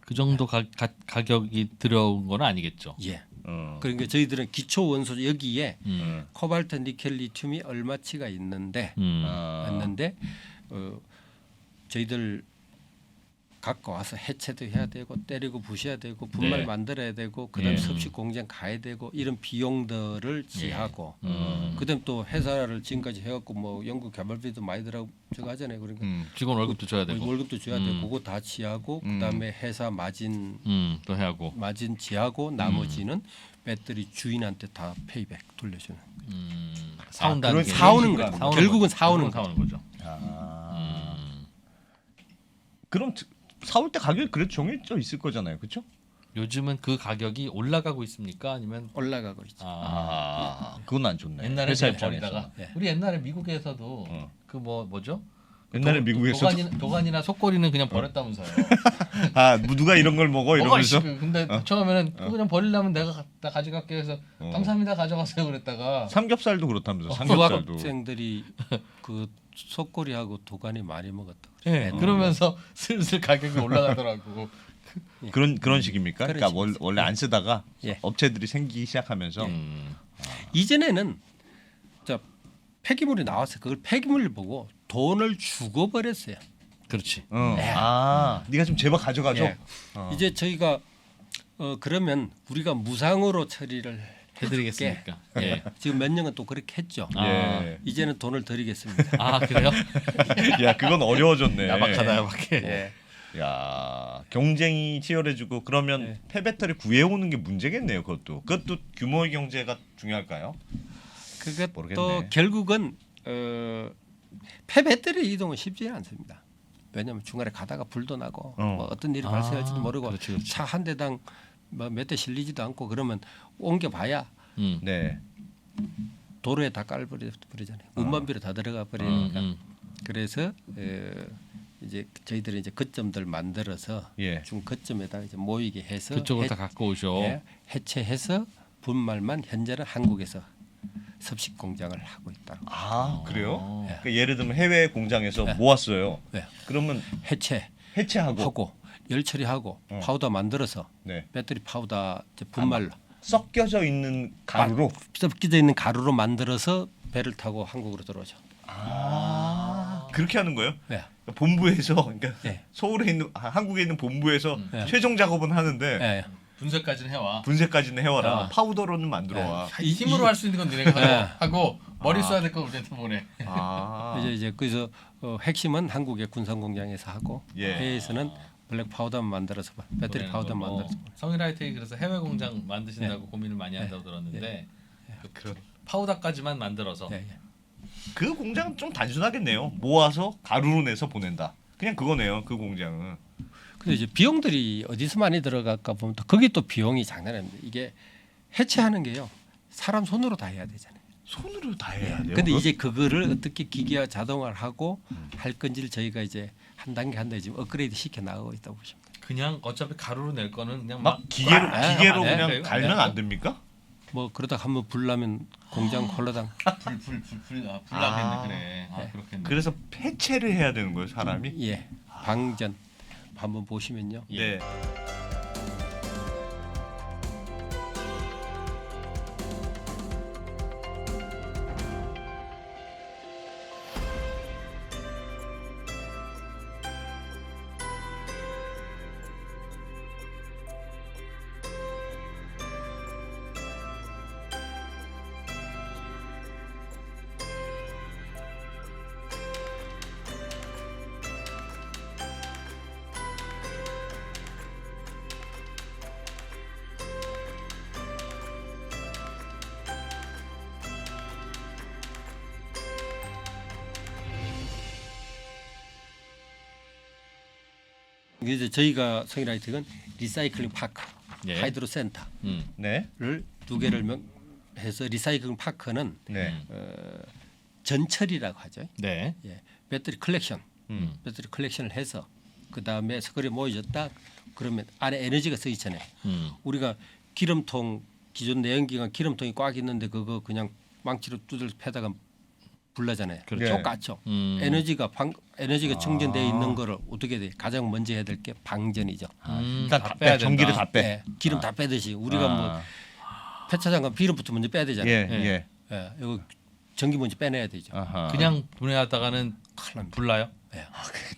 그 정도 가격이 들어온 건 아니겠죠. 예. 어. 그러니까 저희들은 기초 원소 여기에 음. 코발트, 니켈, 리튬이 얼마치가 있는데 아. 저희들 갖고 와서 해체도 해야 되고 때리고 부셔야 되고 분말 네. 만들어야 되고 그다음 예. 에 섭식 공장 가야 되고 이런 비용들을 지하고 그다음 또 회사를 지금까지 해갖고 뭐 연구 개발비도 많이 들어가고 저거 하잖아요. 그러니까 직원 월급도 줘야 되고. 월급도 줘야 되고 그거 다 지하고 그다음에 회사 마진 또 해하고. 지하고 나머지는 배터리 주인한테 다 페이백 돌려주는. 사온다는 그런 게 사오는 사오는 거죠. 결국은 거죠. 사오는 결국은 사오는 거죠. 그럼 사올 때 가격이 그래도 정해져 있을 거잖아요, 그렇죠? 요즘은 그 가격이 올라가고 있습니까? 아니면 올라가고 있죠. 그건 안 좋네. 옛날에 회사 그냥 버리다가 입장에서. 예. 우리 옛날에 미국에서도 그 뭐죠? 옛날에 미국에서 도가니나 속꼬리는 그냥 버렸다면서요. 누가 이런 걸 먹어 이러면서 근데 처음에는 그거 그냥 버리려면 내가 갖다 가져갈게 해서 감사합니다 가져가세요 그랬다가 삼겹살도 그렇다면서 삼겹살도. 중학생들이 그 속꼬리하고 도가니 많이 먹었다. 예, 그러면서 슬슬 가격이 올라가더라고. 그런 식입니까? 그러니까 그렇지. 원래 안 쓰다가 예. 업체들이 생기기 시작하면서 이전에는 저 폐기물이 나와서 그걸 폐기물을 보고 돈을 주고 버렸어요. 그렇지. 네가 좀 제발 가져가줘. 예. 이제 저희가 그러면 우리가 무상으로 처리를 해드리겠습니까? 예. 지금 몇 년은 또 그렇게 했죠. 예. 이제는 돈을 드리겠습니다. 아 그래요? 야 그건 어려워졌네. 야박하다 야박해. 예. 야 경쟁이 치열해지고 그러면 폐배터리 구해오는 게 문제겠네요. 그것도 규모의 경제가 중요할까요? 그것도 모르겠네. 결국은 폐배터리 이동은 쉽지 않습니다. 왜냐하면 중간에 가다가 불도 나고 뭐 어떤 일이 발생할지도 모르고 그렇지, 그렇지. 차 한 대당 뭐 몇 대 실리지도 않고 그러면 옮겨봐야 네. 도로에 다 깔버리잖아요. 운반비로 다 들어가 버리니까. 그래서 이제 저희들이 이제 거점들 만들어서 예. 중 거점에다 이제 모이게 해서 그쪽으로 다 갖고 오셔. 해체해서 분말만 현재는 한국에서 섭식 공장을 하고 있다. 그래요? 그러니까 예를 들면 해외 공장에서 네. 모았어요. 네. 그러면 해체하고 하고 열 처리하고 파우더 만들어서 네. 배터리 파우더 이제 분말로 섞여져 있는 가루로 섞여져 있는 가루로 만들어서 배를 타고 한국으로 들어오죠. 그렇게 하는 거예요? 네. 본부에서 그러니까 네. 서울에 있는 한국에 있는 본부에서 네. 최종 작업은 하는데 네. 분쇄까지는 해와. 분쇄까지는 해와라. 파우더로는 만들어 와. 힘으로 할 수 있는 건 너네가 네. 하고 머리 써야 될 거 우리한테 보내. 이제 그래서 핵심은 한국의 군산 공장에서 하고 예. 해외에서는 블랙 파우더 만들어서 배터리 파우더 만들어서 성일하이텍이 그래서 해외 공장 만드신다고 고민을 많이 한다고 들었는데 그 파우더까지만 만들어서 예, 예. 그 공장은 좀 단순하겠네요. 모아서 가루로 내서 보낸다. 그냥 그거네요. 그 공장은. 근데 이제 비용들이 어디서 많이 들어갈까 보면 또 거기 또 비용이 장난 아닙니다. 이게 해체하는 게요. 사람 손으로 다 해야 되잖아요. 손으로 다 해야 돼요. 근데 이제 그거를 어떻게 기계와 자동화를 하고 할 건지를 저희가 이제 한 단계 한 단계 지금 업그레이드 시켜 나가고 있다고 보시면 돼요. 그냥 어차피 가루로 낼 거는 그냥 막 기계로 아, 기계로 네, 그냥 네, 갈면 네. 안 됩니까? 뭐 그러다 한번 불나면 공장 콜라당 불나겠네 그래. 그렇겠네. 그래서 폐체를 해야 되는 거예요, 사람이? 예 방전 한번 보시면요. 네. 이제 저희가 성일하이텍은 리사이클링 파크, 예. 하이드로 센터를 네. 두 개를 해서 리사이클링 파크는 네. 전처리라고 하죠. 네. 예. 배터리 컬렉션, 음. 배터리 컬렉션을 해서 그 다음에 서글에 모여졌다. 그러면 안에 에너지가 써 있잖아요. 우리가 기름통 기존 내연기관 기름통이 꽉 있는데 그거 그냥 망치로 두들 패다가 불나잖아요. 그렇죠. 똑같죠. 에너지가 충전되어 있는 거를 어떻게 돼? 가장 먼저 해야 될 게 방전이죠. 일단 다 빼. 전기를 다 빼. 네, 기름 다 빼듯이 우리가 뭐 폐차장 가면 기름부터 먼저 빼야 되잖아요. 예. 예, 이거 전기 먼저 빼내야 되죠. 아하. 그냥 분해하다가는 큰일 납니다. 불나요?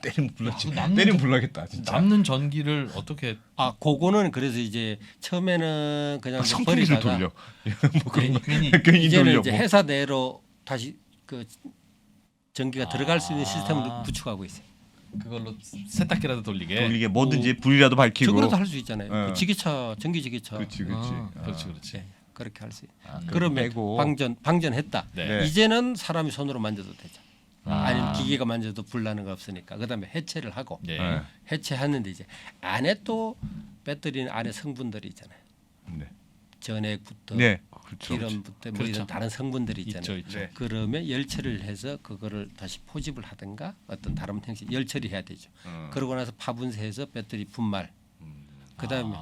때리면 불렀지. 남는 때리면 불나겠다 진짜. 남는 전기를 어떻게 그거는 그래서 이제 처음에는 그냥 선풍기를 버리다가 돌려. 뭐 그런 거 괜히 괜히 이제는 돌려. 이제 뭐. 회사 내로 다시 그 전기가 들어갈 수 있는 시스템을 구축하고 있어요. 그걸로 세탁기라도 돌리게. 돌리게 뭐든지 불이라도 밝히고. 저거라도 할 수 있잖아요. 예. 그 지게차, 전기 지게차. 그렇지. 그렇지. 예, 그렇게 할 수 있어요. 그거 그러면 빼고. 방전했다. 네. 이제는 사람이 손으로 만져도 되죠. 아. 아니면 기계가 만져도 불나는 거 없으니까. 그다음에 해체를 하고 네. 네. 해체하는데 이제 안에 또 배터리는 안에 성분들이 있잖아요. 네. 전액부터 네. 그렇죠. 기름부터 뭐 그렇죠. 이런 다른 성분들이 있죠, 있잖아요. 있죠. 네. 그러면 열처리를 해서 그거를 다시 포집을 하든가 어떤 다른 형식 열처리해야 되죠. 그러고 나서 파분쇄해서 배터리 분말. 그다음에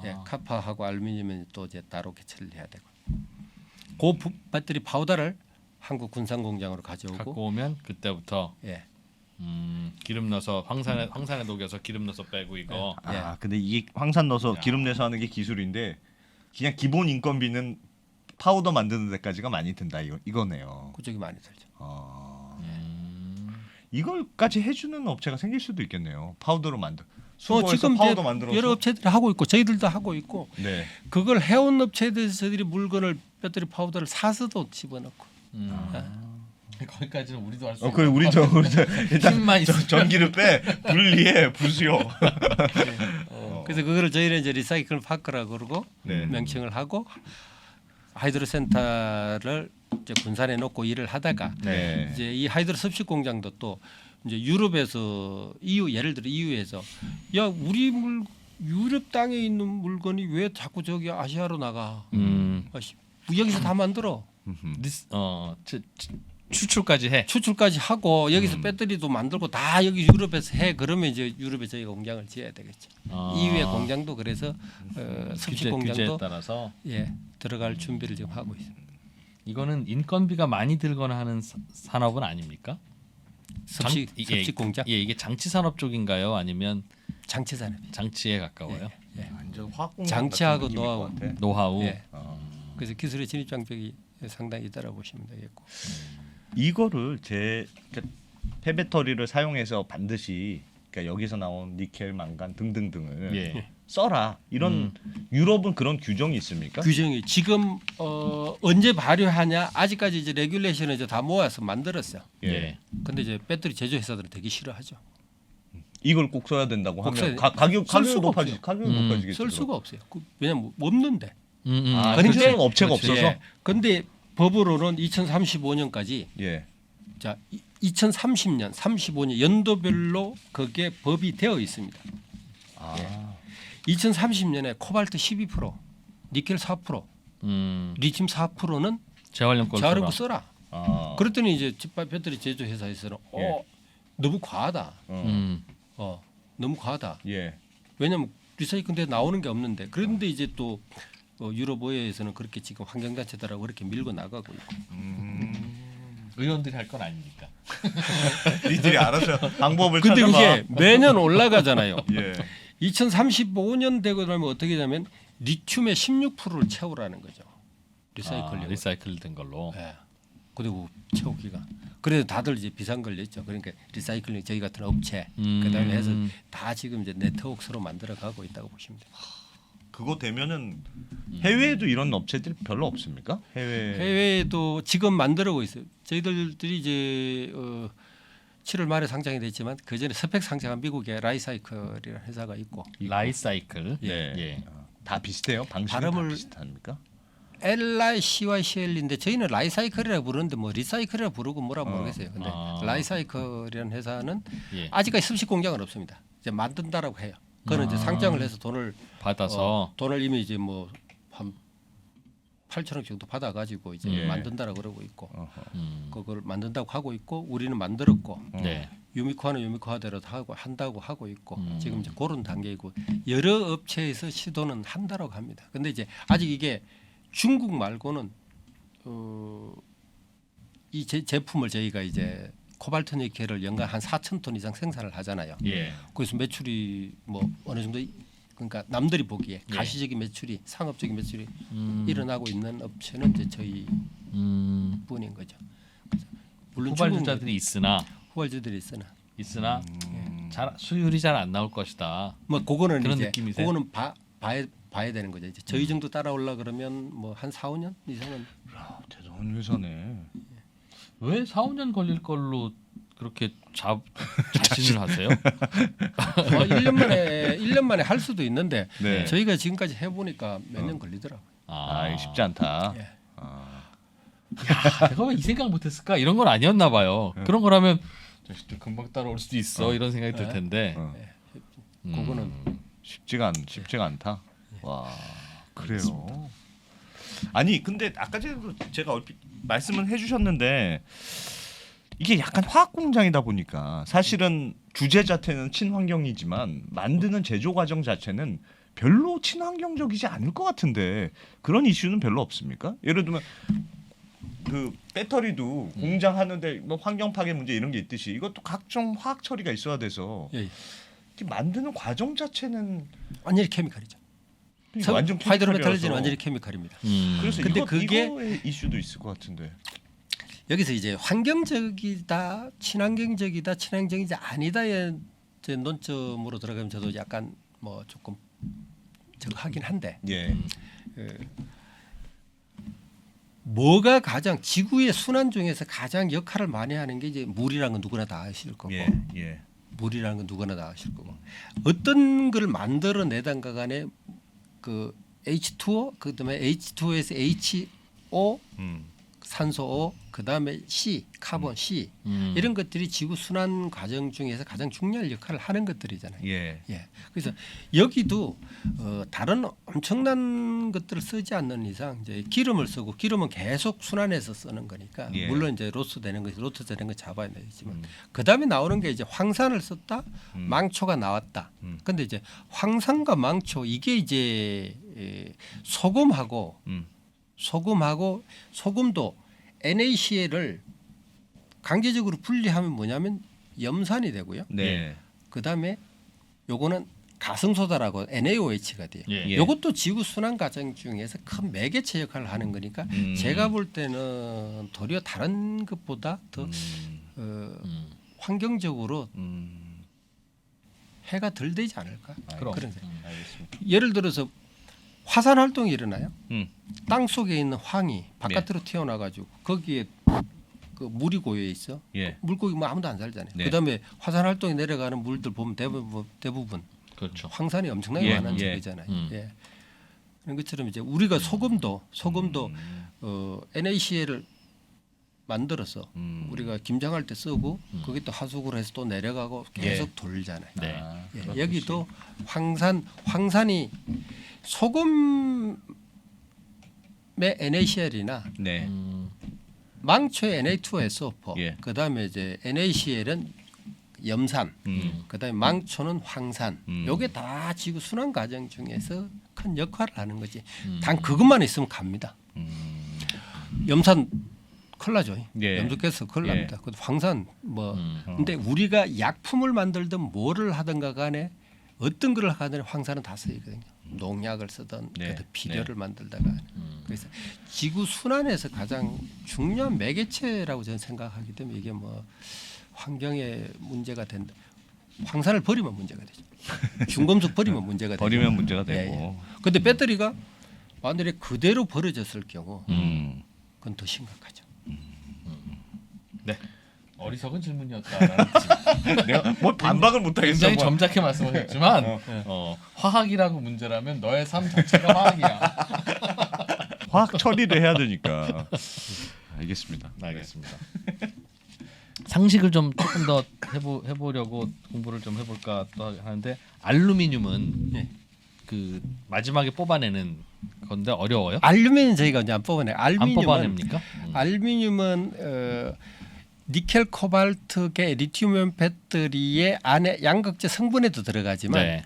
예, 카파하고 알루미늄은 또 이제 따로 개처리를 해야 되고. 배터리 파우더를 한국 군산 공장으로 가져오고 갖고 오면 그때부터 예. 기름 넣어서 황산에 녹여서 기름 넣어서 빼고 이거. 아 근데 이게 황산 넣어서 야. 기름 내서 하는 게 기술인데 그냥 기본 인건비는 파우더 만드는 데까지가 많이 든다 이거네요. 그쪽이 많이 들죠. 이걸까지 해주는 업체가 생길 수도 있겠네요. 파우더로 만들. 수거해서 지금 이제 파우더 만들어서. 여러 업체들이 하고 있고 저희들도 하고 있고 네. 그걸 해온 업체들이 물건을 배터리 파우더를 사서도 집어넣고 거기까지는 우리도 할 수. 그래 우리도 일단 힘만 있으면. 전기를 빼 분리해 부수요. 그래서 그거를 저희는 이제 리사이클 파크라고 그러고 네. 명칭을 하고 하이드로 센터를 이제 군산에 놓고 일을 하다가 네. 이제 이 하이드로 섭식 공장도 또 이제 유럽에서 예를 들어 EU에서 야 우리 유럽 땅에 있는 물건이 왜 자꾸 저기 아시아로 나가? 여기서 다 만들어. 추출까지 해. 추출까지 하고 여기서 배터리도 만들고 다 여기 유럽에서 해. 그러면 이제 유럽에 저희가 공장을 지어야 되겠죠. EU의 공장도 그래서 섭식 규제에 공장도 따라서 예 들어갈 준비를 지금 하고 있습니다. 이거는 인건비가 많이 들거나 하는 산업은 아닙니까? 섭식 공장 이게 장치 산업 쪽인가요? 아니면 장치 산업. 장치에 가까워요? 완전 화학 장치하고 노하우. 노하우. 예. 그래서 기술의 진입 장벽이 상당히 있다라고 보시면 되겠고. 이거를 그러니까 폐배터리를 사용해서 반드시 그러니까 여기서 나온 니켈, 망간 등등등을 예. 써라 이런 유럽은 그런 규정이 있습니까? 규정이 지금 언제 발효하냐 아직까지 이제 레귤레이션을 이제 다 모아서 만들었어요. 예. 근데 이제 배터리 제조 회사들은 되게 싫어하죠. 이걸 꼭 써야 된다고 꼭 하면 써야 가격 쓸 가격이 수가 높아지 없어요. 가격이 높아지겠죠. 쓸 수가 없어요. 왜냐면 없는데. 그렇죠. 업체가 그렇지. 없어서. 근데 법으로는 2035년까지 예. 자 2030년, 35년 연도별로 그게 법이 되어 있습니다. 2030년에 코발트 12%, 니켈 4%, 리튬 4%는 재활용권 재활용고 써라. 아. 그랬더니 이제 배터리 제조 회사에서는 예. 너무 과하다. 너무 과하다. 예. 왜냐하면 리사이클돼 나오는 게 없는데 그런데 이제 또 유럽 의회에서는 그렇게 지금 환경단체들하고 그렇게 밀고 나가고 있고. 의원들이 할 건 아닙니까? 니들이 알아서 방법을 근데 찾아봐. 이게 매년 올라가잖아요. 예. 2035년 되고 나면 어떻게 되냐면 리튬의 16%를 채우라는 거죠. 리사이클용. 리사이클된 걸로. 예. 그리고 채우기가. 그래서 다들 이제 비상 걸렸죠. 그러니까 리사이클링 저희 같은 업체 그다음에 해서 다 지금 이제 네트워크로 만들어가고 있다고 보시면 돼요. 그거 되면은 해외에도 이런 업체들이 별로 없습니까? 해외에도 지금 만들어고 있어요. 저희들이 이제 7월 말에 상장이 됐지만 그 전에 스펙 상장한 미국의 라이사이클이라는 회사가 있고 라이사이클. 예. 예. 다 비슷해요? 방식은 다 발음을 비슷합니까? LICYCL인데 저희는 라이사이클이라고 부르는데 뭐 리사이클이라고 부르고 뭐라 모르겠어요. 근데 라이사이클이라는 회사는 예. 아직까지 습식 공장은 없습니다. 이제 만든다라고 해요. 그거는 이제 상장을 해서 받아서 돈을 이미 이제 뭐 한 8천억 정도 받아가지고 이제 예. 만든다라고 그러고 있고 음. 그걸 만든다고 하고 있고 우리는 만들었고 네. 유미코아는 유미코아대로 하고 한다고 하고 있고 지금 이제 그런 단계이고 여러 업체에서 시도는 한다라고 합니다. 근데 이제 아직 이게 중국 말고는 이 제품을 저희가 이제 코발트 니켈을 연간 한 4천 톤 이상 생산을 하잖아요. 예. 그래서 매출이 뭐 어느 정도 그러니까 남들이 보기에 예. 가시적인 매출이 상업적인 매출이 일어나고 있는 업체는 이제 저희 뿐인 거죠. 그래서 물론 후발주자들이 있으나 후발주들이 있으나 잘 수율이 잘 안 나올 것이다. 뭐 그거는 그런 이제 느낌이세요? 그거는 봐야 되는 거죠. 이제 저희 정도 따라올라 그러면 뭐 한 4, 5년 이상은 대단한 회사네. 왜 4, 5년 걸릴 걸로 그렇게 자신을 하세요? 1년 만에 할 수도 있는데 네. 저희가 지금까지 해 보니까 몇 년 걸리더라고요. 아, 이거 쉽지 않다. 예. 내가 왜 이 생각 못했을까? 이런 건 아니었나 봐요. 그런 거라면 자식들 금방 따라올 수도 있어. 이런 생각이 들 텐데. 그거는 쉽지가 않다. 와, 그래요. 아니 근데 아까 전에도 제가 얼핏 말씀을 해주셨는데 이게 약간 화학 공장이다 보니까 사실은 주제 자체는 친환경이지만 만드는 제조 과정 자체는 별로 친환경적이지 않을 것 같은데 그런 이슈는 별로 없습니까? 예를 들면 그 배터리도 공장 하는데 뭐 환경 파괴 문제 이런 게 있듯이 이것도 각종 화학 처리가 있어야 돼서 예. 이렇게 만드는 과정 자체는 완전히 케미칼이죠. 완전 하이드로메탈리지는 케미칼이라서. 완전히 케미칼입니다. 그래서 근데 이거의 이슈도 있을 것 같은데. 여기서 이제 환경적이다, 친환경적이다, 친환경이지 아니다의 이제 논점으로 들어가면 저도 약간 뭐 조금 저거 하긴 한데 예. 뭐가 가장 지구의 순환 중에서 가장 역할을 많이 하는 게 이제 물이라는 건 누구나 다 아실 거고 예. 예. 물이라는 건 누구나 다 아실 거고 어떤 걸 만들어내단가 간에 그 H2O 그다음에 H2O에서 HO 산소 O 그다음에 C 카본 C 이런 것들이 지구 순환 과정 중에서 가장 중요한 역할을 하는 것들이잖아요. 예. 예. 그래서 여기도 다른 엄청난 것들을 쓰지 않는 이상 이제 기름을 쓰고 기름은 계속 순환해서 쓰는 거니까 예. 물론 이제 로스 되는 거 잡아야 되지만 그다음에 나오는 게 이제 황산을 썼다 망초가 나왔다. 근데 이제 황산과 망초 이게 이제 소금하고 소금도 NaCl을 강제적으로 분리하면 뭐냐면 염산이 되고요. 네. 그다음에 요거는 가성소다라고 NaOH가 돼요. 예. 요것도 지구 순환 과정 중에서 큰 매개체 역할을 하는 거니까 제가 볼 때는 도리어 다른 것보다 더 환경적으로 해가 덜 되지 않을까? 그럼. 그런 생각. 알겠습니다. 예를 들어서 화산 활동이 일어나요. 음. 땅 속에 있는 황이 바깥으로 튀어나와 가지고 거기에 그 물이 고여 있어. 예. 물고기 뭐 아무도 안 살잖아요. 네. 그다음에 화산 활동에 내려가는 물들 보면 대부분 그렇죠. 황산이 엄청나게 예, 많은 예. 지역이잖아요. 예. 그런 것처럼 이제 우리가 소금도 NaCl을 만들어서 우리가 김장할 때 쓰고 그게 또 하수구로 해서 또 내려가고 계속 돌잖아요. 네. 예, 여기도 황산이 소금의 NaCl이나 네. 망초의 Na2SO4 예. 그다음에 이제 NaCl은 염산 그다음에 망초는 황산 요게 다 지구 순환 과정 중에서 큰 역할을 하는 거지 단 그것만 있으면 갑니다. 염산 큰일 나죠. 예. 염소께서 큰일 예. 납니다. 그 황산 뭐 근데 우리가 약품을 만들든 뭐를 하든가 간에 어떤 거를 하든 황산은 다 쓰이거든요. 농약을 쓰든 네. 비료를 만들다가 그래서 지구 순환에서 가장 중요한 매개체라고 저는 생각하기 때문에 이게 뭐 환경에 문제가 된다. 황산을 버리면 문제가 되죠. 중금속 버리면 문제가 되죠. 버리면 문제가 예, 되고. 예. 근데 배터리가 만약에 그대로 버려졌을 경우 그건 더 심각하죠. 네. 어리석은 질문이었다. 내가 뭐 반박을 못 하겠어. 굉장히 뭐. 점잖게 말씀하셨지만 화학이라고 문제라면 너의 삶 자체가 화학이야. 화학 처리를 해야 되니까. 알겠습니다. 알겠습니다. 상식을 좀 조금 더 해보려고 공부를 좀 해볼까 또 하는데 알루미늄은 예. 그 마지막에 뽑아내는 건데 어려워요? 알루미늄 저희가 이제 안 뽑아내. 안 뽑아냅니까? 알루미늄은 니켈 코발트계 리튬이온 배터리의 안에 양극재 성분에도 들어가지만 네,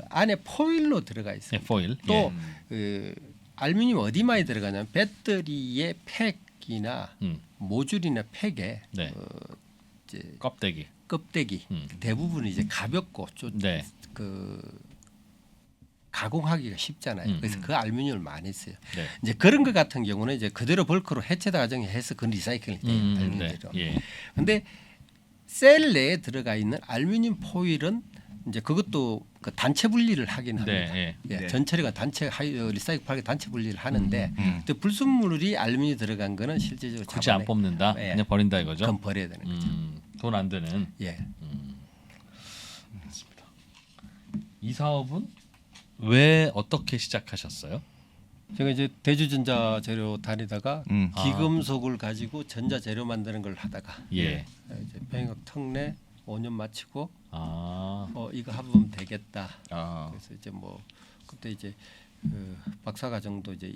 안에 포일로 들어가 있어요. 네, 포일. 또 예. 알루미늄 어디 많이 들어가냐면 배터리의 팩이나 모듈이나 팩에 네. 이제 껍데기. 껍데기 대부분 이제 가볍고 좀 네. 그 가공하기가 쉽잖아요. 그래서 그 알루미늄을 많이 써요. 네. 이제 그런 것 같은 경우는 이제 그대로 벌크로 해체 과정에 해서 그 리사이클이 돼요. 알루미늄으로. 네. 예. 근데 셀 내에 들어가 있는 알루미늄 포일은 이제 그것도 그 단체 분리를 하긴 합니다. 네. 예, 네. 전처리가 단체 리사이클하게 단체 분리를 하는데 근데 불순물이 알루미늄이 들어간 거는 실제적으로 굳이 안 뽑는다. 예. 그냥 버린다 이거죠. 그건 버려야 되는 거죠. 돈 안 드는. 예. 이 사업은 왜 어떻게 시작하셨어요? 제가 이제 대주전자 재료 다니다가 음. 기금속을 가지고 전자 재료 만드는 걸 하다가 예. 이제 병역 특례 5년 마치고 아. 이거 해보면 되겠다. 아. 그래서 이제 뭐 그때 이제 박사과정도 이제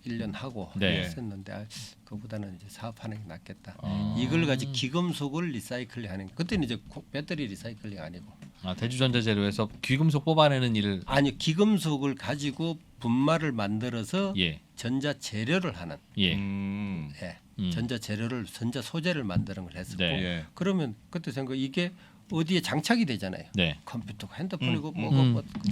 1년 하고 네. 했었는데 그보다는 이제 사업하는 게 낫겠다. 아. 이걸 가지고 기금속을 리사이클링하는 거. 그때는 이제 배터리 리사이클링 아니고 아, 대주전자 재료에서 귀금속 뽑아내는 일을 아니 기금속을 가지고 분말을 만들어서 예. 전자 재료를 하는 예. 예. 음. 전자 재료를 전자 소재를 만드는 걸 했었고 네. 예. 그러면 그때 생각 이게 어디에 장착이 되잖아요. 네. 컴퓨터고 핸드폰이고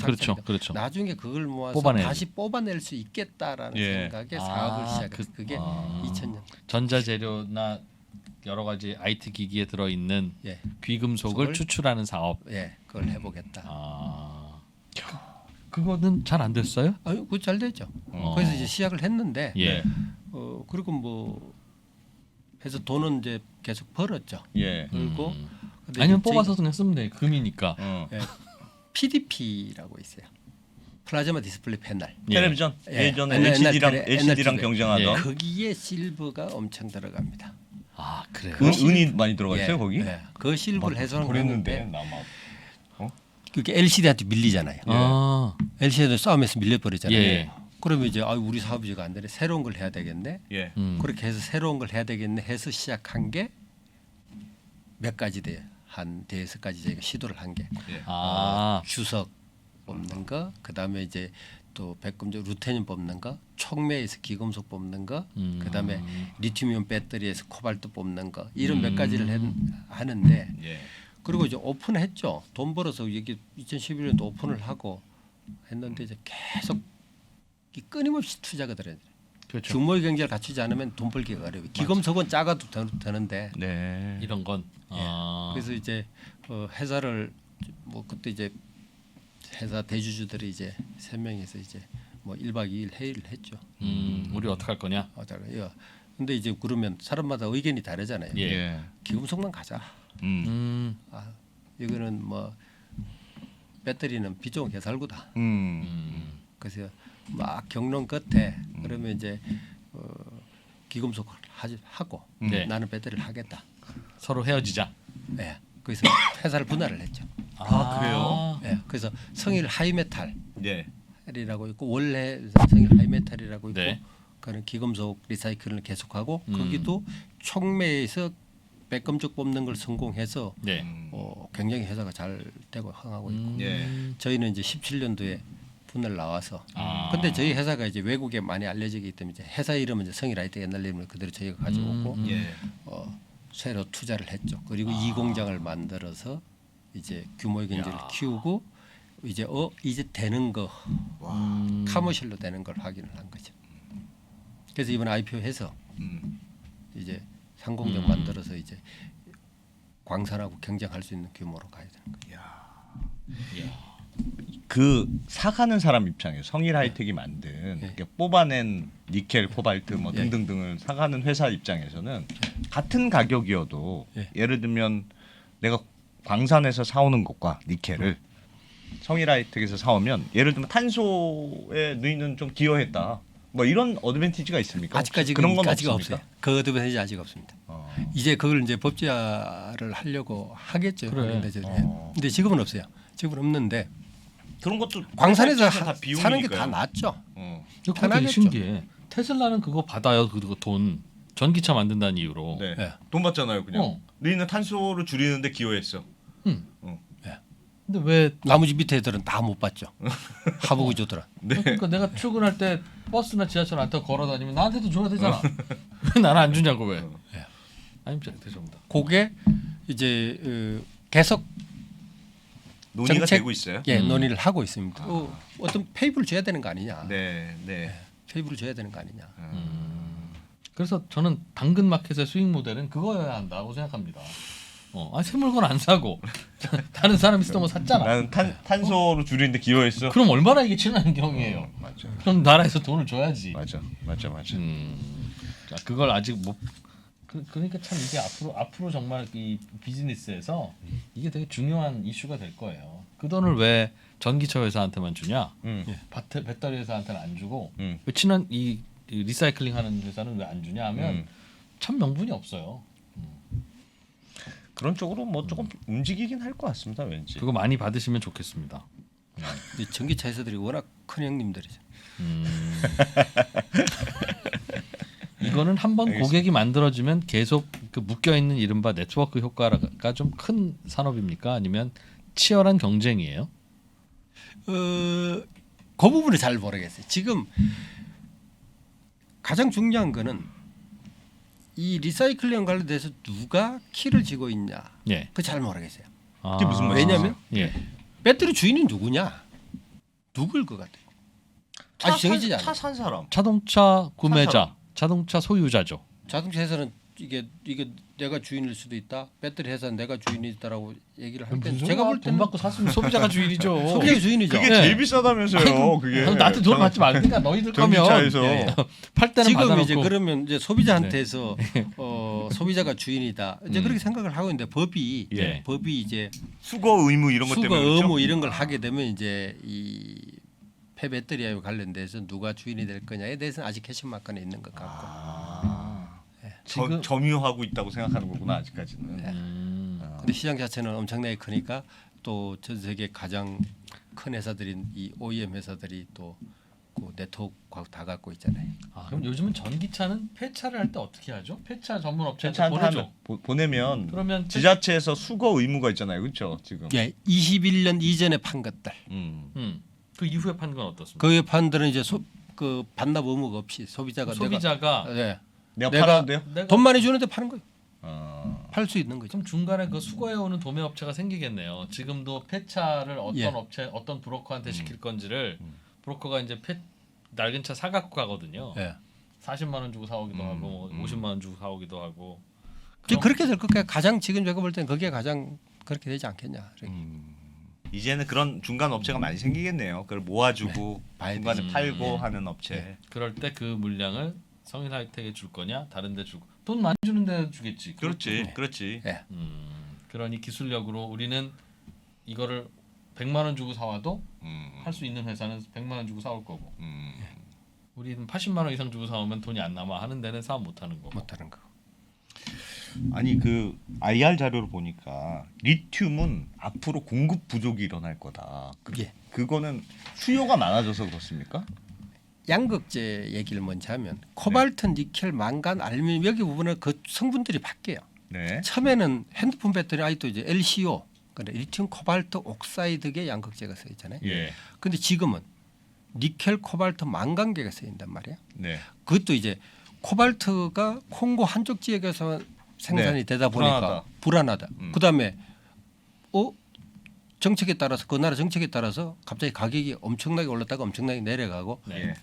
그렇죠. 장착이 그렇죠. 나중에 그걸 모아서 뽑아내는. 다시 뽑아낼 수 있겠다라는 예. 생각에 아, 사업을 시작했어요. 그게 아. 2000년. 전자 재료나 여러 가지 IT 기기에 들어 있는 예, 귀금속을 속을? 추출하는 사업. 예, 그걸 해보겠다. 아. 그거는 잘 안 됐어요? 아유, 그거 잘 됐죠. 어. 그래서 이제 시작을 했는데, 예. 그리고 뭐 해서 돈은 이제 계속 벌었죠. 예. 그리고 근데 아니면 이제 뽑아서 그냥 쓰면 돼. 금이니까. 어. PDP라고 있어요. 플라즈마 디스플레이 패널. 예. 텔레비전 예. 예전에 옛날 LCD랑 옛날 LCD랑 TV. 경쟁하던 예. 거기에 실버가 엄청 들어갑니다. 아, 그래요. 은이 많이 들어가 있어요 예, 거기? 예. 그 실버를 해소하는 그랬는데 거는데 남아. 그게 LCD한테 밀리잖아요. 아. LCD 싸움에서 밀려버리잖아요. 예. 그러면 이제 우리 사업이 이거 안 되네. 새로운 걸 해야 되겠네. 예. 그렇게 해서 새로운 걸 해야 되겠네 해서 시작한 게 몇 가지 돼요. 한 대여섯 가지 저희가 시도를 한 게 아. 주석 뽑는 거, 그다음에 이제 또 백금속 루테늄 뽑는 거, 촉매에서 기금속 뽑는 거, 그다음에 리튬이온 배터리에서 코발트 뽑는 거 이런 몇 가지를 하는데 예. 그리고 이제 오픈했죠. 돈 벌어서 이게 2011년도 오픈을 하고 했는데 이제 계속 끊임없이 투자가 들어야 돼요. 그렇죠. 규모의 경제를 갖추지 않으면 돈 벌기가 어려워요. 기금속은 작아도 되는데 네. 이런 건. 아. 그래서 이제 회사를 뭐 그때 이제 회사 대주주들이 이제 3명이서 이제 뭐 1박 2일 회의를 했죠. 우리 어떻게 할 거냐? 예. 근데 이제 그러면 사람마다 의견이 다르잖아요. 예. 예. 기금속만 가자. 이거는 뭐 배터리는 비종 개살구다. 그래서 막 경론 끝에 그러면 이제 기금속을 하고 네. 나는 배터리를 하겠다. 서로 헤어지자. 예. 그래서 회사를 분할을 했죠. 아, 그래요? 예. 그래서 성일 하이메탈 예. 이라고 있고 원래 성일 하이메탈이라고 있고 네. 그는 기금속 리사이클을 계속하고 거기도 촉매에서 백금속 뽑는 걸 성공해서 네. 굉장히 회사가 잘 되고 흥하고 있고 예. 저희는 이제 17년도에 분할 나와서 아. 근데 저희 회사가 이제 외국에 많이 알려지기 때문에 이제 회사 이름은 이제 성일 하이텍 옛날 이름을 그대로 저희가 가져오고 예. 새로 투자를 했죠. 그리고 이 공장을 만들어서 이제 규모의 경제를 키우고 이제 이제 되는 거 카머셜로 되는 걸 확인을 한 거죠. 그래서 이번 IPO해서 이제 상공장 만들어서 이제 광산하고 경쟁할 수 있는 규모로 가야 되는 거예요. 그 사가는 사람 입장에서 성일 하이텍이 만든 이렇게 뽑아낸 니켈, 코발트 뭐 등등등을 사가는 회사 입장에서는 같은 가격이어도 예. 예를 들면 내가 광산에서 사오는 것과 니켈을 성일 하이텍에서 사오면 예를 들면 탄소에 너희는 좀 기여했다. 뭐 이런 어드밴티지가 있습니까? 아직까지 그런 건 아직 없습니까? 없어요. 그 어드밴티지 아직 없습니다. 이제 그걸 이제 법제화를 하려고 하겠죠. 그래. 근데 지금은 없어요. 지금은 없는데 그런 것도 광산에서 다 사는 게 다 비용이니까요. 낫죠. 그거 되게 편하겠죠. 신기해. 테슬라는 그거 받아요. 그거 돈 전기차 만든다는 이유로. 네. 네. 돈 받잖아요, 그냥. 어. 너희는 탄소를 줄이는데 기여했어. 근데 왜 나머지 밑에 애들은 다 못 받죠. 하부 구조들은. 그러니까 내가 출근할 때 버스나 지하철 안 타고 걸어 다니면 나한테도 줘야 되잖아. 왜 나는 안 주냐고 왜? 아닙니다. 죄송합니다. 그게 이제 계속 논의가 정책- 되고 있어요. 논의를 하고 있습니다. 어떤 페이블을 줘야 되는 거 아니냐. 네, 네. 페이블을 줘야 되는 거 아니냐. 그래서 저는 당근 마켓의 수익 모델은 그거여야 한다고 생각합니다. 새 물건 안 사고 다른 사람이 쓰던 거 샀잖아. 나는 탄소를 줄이는데 기여했어. 그럼 얼마나 이게 친한 경이에요. 맞아, 그럼 나라에서 돈을 줘야지. 맞아. 자, 그걸 아직 못. 그러니까 참 이게 앞으로 정말 이 비즈니스에서 이게 되게 중요한 이슈가 될 거예요. 그 돈을 왜 전기차 회사한테만 주냐? 배터리 회사한테는 안 주고 왜 친한 이 리사이클링 하는 회사는 왜 안 주냐 하면 참 명분이 없어요. 그런 쪽으로 뭐 조금 움직이긴 할 것 같습니다, 왠지. 그거 많이 받으시면 좋겠습니다. 이 전기차 회사들이 워낙 큰 형님들이죠. 이거는 한번 고객이 만들어지면 계속 그 묶여 있는 이른바 네트워크 효과가 좀 큰 산업입니까? 아니면 치열한 경쟁이에요? 그 부분을 잘 모르겠어요. 지금 가장 중요한 거는 이 리사이클링 관련돼서 누가 키를 쥐고 있냐. 예. 그 잘 모르겠어요. 그게 무슨 말이에요? 왜냐하면 예. 배터리 주인이 누구냐? 누굴 것 같아요? 아직 정해지지 않아요. 차산 사람. 자동차 구매자, 사람. 자동차 소유자죠. 자동차 회사는 이게 내가 주인일 수도 있다. 배터리 회사는 내가 주인이다라고 얘기를 할 때 제가 볼 돈 때는 받고 샀으면 소비자가 주인이죠. 소비자가 주인이죠. 그게 네. 제일 비싸다면서요. 그게. 나한테 돈 받지 말든가 너희들 거면 전기차에서. 예. 팔 때는 지금 받아놓고. 이제 그러면 이제 소비자한테서 소비자가 주인이다. 이제 그렇게 생각을 하고 있는데 법이 예. 이제 수거 의무 이런 것 수거 때문에 그렇죠? 의무 이런 걸 하게 되면 이제 이 폐배터리와 관련돼서 누가 주인이 될 거냐에 대해서는 아직 캐시마크는 있는 것 같고. 지금- 점유하고 있다고 생각하는 거구나 아직까지는. 근데 시장 자체는 엄청나게 크니까 또 전 세계 가장 큰 회사들인 이 OEM 회사들이 또 그 네트워크 다 갖고 있잖아요. 그럼 요즘은 전기차는 폐차를 할 때 어떻게 하죠? 폐차 전문 업체한테 세차한테 보내죠. 하면 보내면 그러면 지자체에서 수거 의무가 있잖아요, 그렇죠? 지금. 예, 21년 이전에 판 것들. 그 이후에 판 건 어떻습니까? 그 판들은 이제 그 반납 의무가 없이 소비자가 소비자가 내가 내가- 팔아도요? 내가 돈 많이 주는데 파는 거예요. 어. 팔 수 있는 거죠. 그럼 중간에 그 수거해 오는 도매 업체가 생기겠네요. 지금도 폐차를 어떤 예. 업체, 어떤 브로커한테 시킬 건지를 브로커가 이제 낡은 차 사갖고 가거든요. 예. 40만 원 주고 사오기도 하고 뭐 50만 원 주고 사오기도 하고. 이제 그렇게 될 것 같아요. 가장 지금 제가 볼 때는 그게 가장 그렇게 되지 않겠냐. 이제는 그런 중간 업체가 많이 생기겠네요. 그걸 모아주고 봐야 중간에 되지. 팔고 하는 업체. 네. 그럴 때 그 물량을 성인 하이텍에 줄 거냐, 다른 데 주고 돈 많이 주는 데 주겠지. 그렇지, 네. 그렇지. 예. 그러니 기술력으로 우리는 이거를 100만 원 주고 사와도 음, 할 수 있는 회사는 100만 원 주고 사올 거고 음. 우리는 80만 원 이상 주고 사오면 돈이 안 남아 하는 데는 사업 못 하는 거고. 못하는 거. 아니 그 IR 자료를 보니까 리튬은 앞으로 공급 부족이 일어날 거다. 예. 그거는 수요가 많아져서 그렇습니까? 양극재 얘기를 먼저 하면 코발트, 니켈, 망간, 알루미늄 여기 부분은 그 성분들이 바뀌어요. 네. 처음에는 핸드폰 배터리 아직도 이제 LCO, 그러니까 리튬 코발트 옥사이드계 양극재가 써 있잖아요. 예. 근데 지금은 니켈, 코발트, 망간계가 쓰인단 말이에요. 네. 그것도 이제 코발트가 콩고 한쪽 지역에서 생산이 네. 되다 보니까 불안하다. 그다음에 정책에 따라서 그 나라 정책에 따라서 갑자기 가격이 엄청나게 올랐다가 엄청나게 내려가고 예.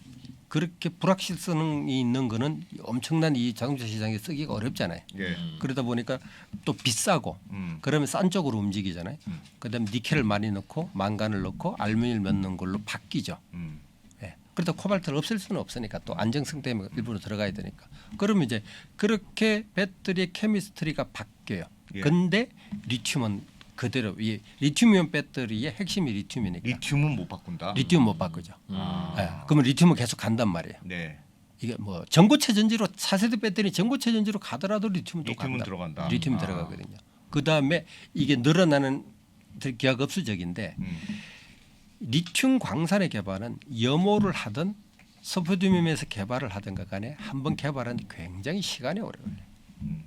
그렇게 불확실성이 있는 거는 엄청난 이 자동차 시장에 쓰기가 어렵잖아요. 예. 그러다 보니까 또 비싸고 그러면 싼 쪽으로 움직이잖아요. 그다음에 니켈을 많이 넣고 망간을 넣고 알루미늄을 넣는 걸로 바뀌죠. 예. 그러다 코발트를 없앨 수는 없으니까 또 안정성 때문에 일부러 들어가야 되니까. 그러면 이제 그렇게 배터리의 케미스트리가 바뀌어요. 예. 근데 리튬은 그대로 이 리튬이온 배터리의 핵심이 리튬이니까 리튬은 못 바꾼다. 리튬 못 바꾸죠. 아. 예, 그러면 리튬은 계속 간단 말이에요. 네. 이게 뭐 전고체 전지로 4세대 배터리 전고체 전지로 가더라도 리튬은 또 리튬은 간다. 들어간다. 리튬이 아. 들어가거든요. 그 다음에 이게 늘어나는 기하급수적인데 리튬 광산의 개발은 염호를 하든 서포디움에서 개발을 하든가 간에 한 번 개발하는데 굉장히 시간이 오래 걸려요.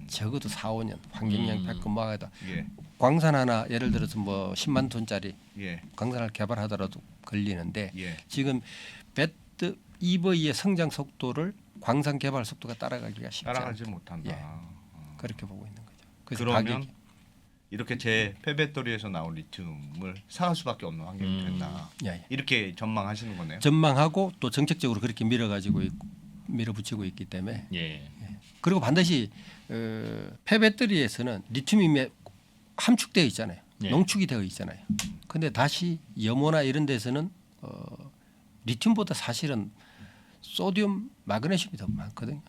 적어도 4, 5년 환경영 패크 뭐 하다 예. 광산 하나 예를 들어서 뭐 10만 톤짜리 예. 광산을 개발하더라도 걸리는데 예. 지금 EV의 성장 속도를 광산 개발 속도가 따라가기가 쉽지 따라가지 않다. 못한다. 예. 그렇게 보고 있는 거죠. 그래서 그러면 가격이 이렇게 제 폐배터리에서 나온 리튬을 사갈 수밖에 없는 환경이 된다. 예, 예. 이렇게 전망하시는 거네요. 전망하고 또 정책적으로 그렇게 밀어붙이고 있기 때문에 예. 그리고 반드시 폐배터리에서는 리튬이 함축되어 있잖아요. 예. 농축이 되어 있잖아요. 근데 다시 염호나 이런 데서는 리튬보다 사실은 소듐, 마그네슘이 더 많거든요.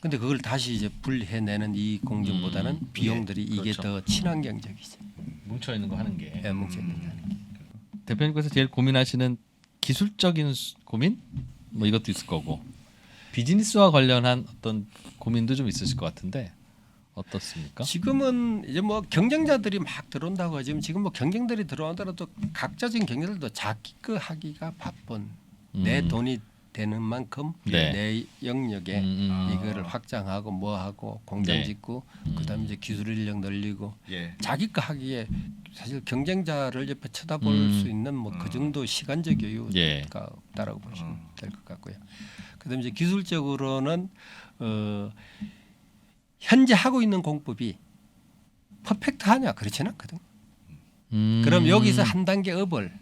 근데 그걸 다시 이제 분리해내는 이 공정보다는 비용들이 이게 그렇죠. 더 친환경적이죠. 뭉쳐 있는 거 하는 게. 예, 뭉쳐있는 게. 대표님께서 제일 고민하시는 기술적인 고민 뭐 이것도 있을 거고 비즈니스와 관련한 어떤 고민도 좀 있으실 것 같은데 어떻습니까? 지금은 이제 뭐 경쟁자들이 막 들어온다고 하지만 지금 뭐 경쟁들이 들어오더라도 각자적인 경쟁들도 자기 거 하기가 바쁜 내 돈이 되는 만큼 네. 내 영역에 이거를 확장하고 뭐하고 공장 네. 짓고 그다음에 이제 기술 인력 늘리고 예. 자기 거 하기에 사실 경쟁자를 옆에 쳐다볼 수 있는 뭐 그 정도 시간적 여유가 예. 없다라고 보시면 될 것 같고요. 그다음에 이제 기술적으로는 현재 하고 있는 공법이 퍼펙트하냐 그렇지는 않거든. 그럼 여기서 한 단계 업을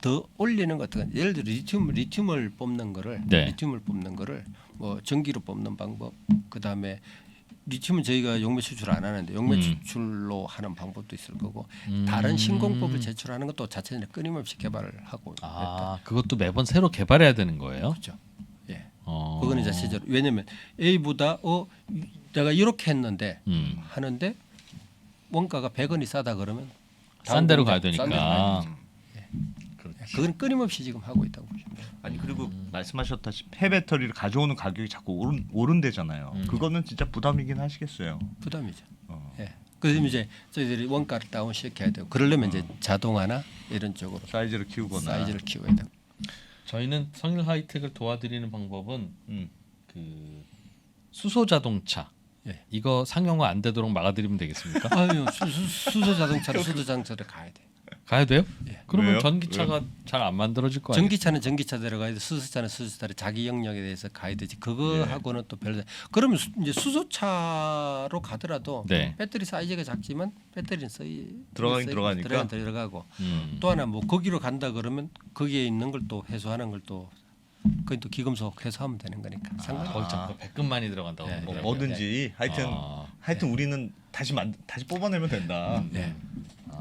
더 올리는 것 같은 예를 들어 리튬을 뽑는 거를 네. 리튬을 뽑는 거를 뭐 전기로 뽑는 방법 그다음에 리튬은 저희가 용매 수출 안 하는데 용매 수출로 하는 방법도 있을 거고 다른 신공법을 제출하는 것도 자체적으로 끊임없이 개발을 하고 아 그것도 매번 새로 개발해야 되는 거예요? 그렇죠. 예. 어. 그거는 자체적으로 왜냐하면 A보다 내가 이렇게 했는데 하는데 원가가 100원이 싸다 그러면 싼 데로 다음 가야 공장, 싼 데로 되니까. 가야 그건 끊임없이 지금 하고 있다고 보시면 돼요. 아니 그리고 말씀하셨다시피 폐배터리를 가져오는 가격이 자꾸 오른대잖아요. 그거는 진짜 부담이긴 하시겠어요. 부담이죠. 어. 예. 그래서 이제 저희들이 원가를 다운시켜야 되고 그러려면 이제 자동화나 이런 쪽으로 사이즈를 키우거나. 사이즈를 키워야 되고. 저희는 성일 하이텍을 도와드리는 방법은 음. 그 수소 자동차 예. 이거 상용화 안 되도록 막아드리면 되겠습니까? 아유 수소 자동차로 수소 자동차를 가야 돼. 가야 돼요? 예. 그러면 왜요? 전기차가 잘 안 만들어질 거 아니에요? 전기차는 전기차대로 가야 돼. 수소차는 수소차대로 자기 영역에 대해서 가야 되지. 예. 그거하고는 또 별로. 그러면 이제 수소차로 가더라도 네. 배터리 사이즈가 작지만 배터리는 들어가니까. 들어가고 또 하나 뭐 거기로 간다 그러면 거기에 있는 걸 또 회수하는 걸 또 그건 또 기금속 회수하면 되는 거니까 상관. 거기 잠깐 100금만이 들어간다고. 예, 뭐 예, 뭐든지 하여튼 우리는 다시 뽑아내면 된다. 네.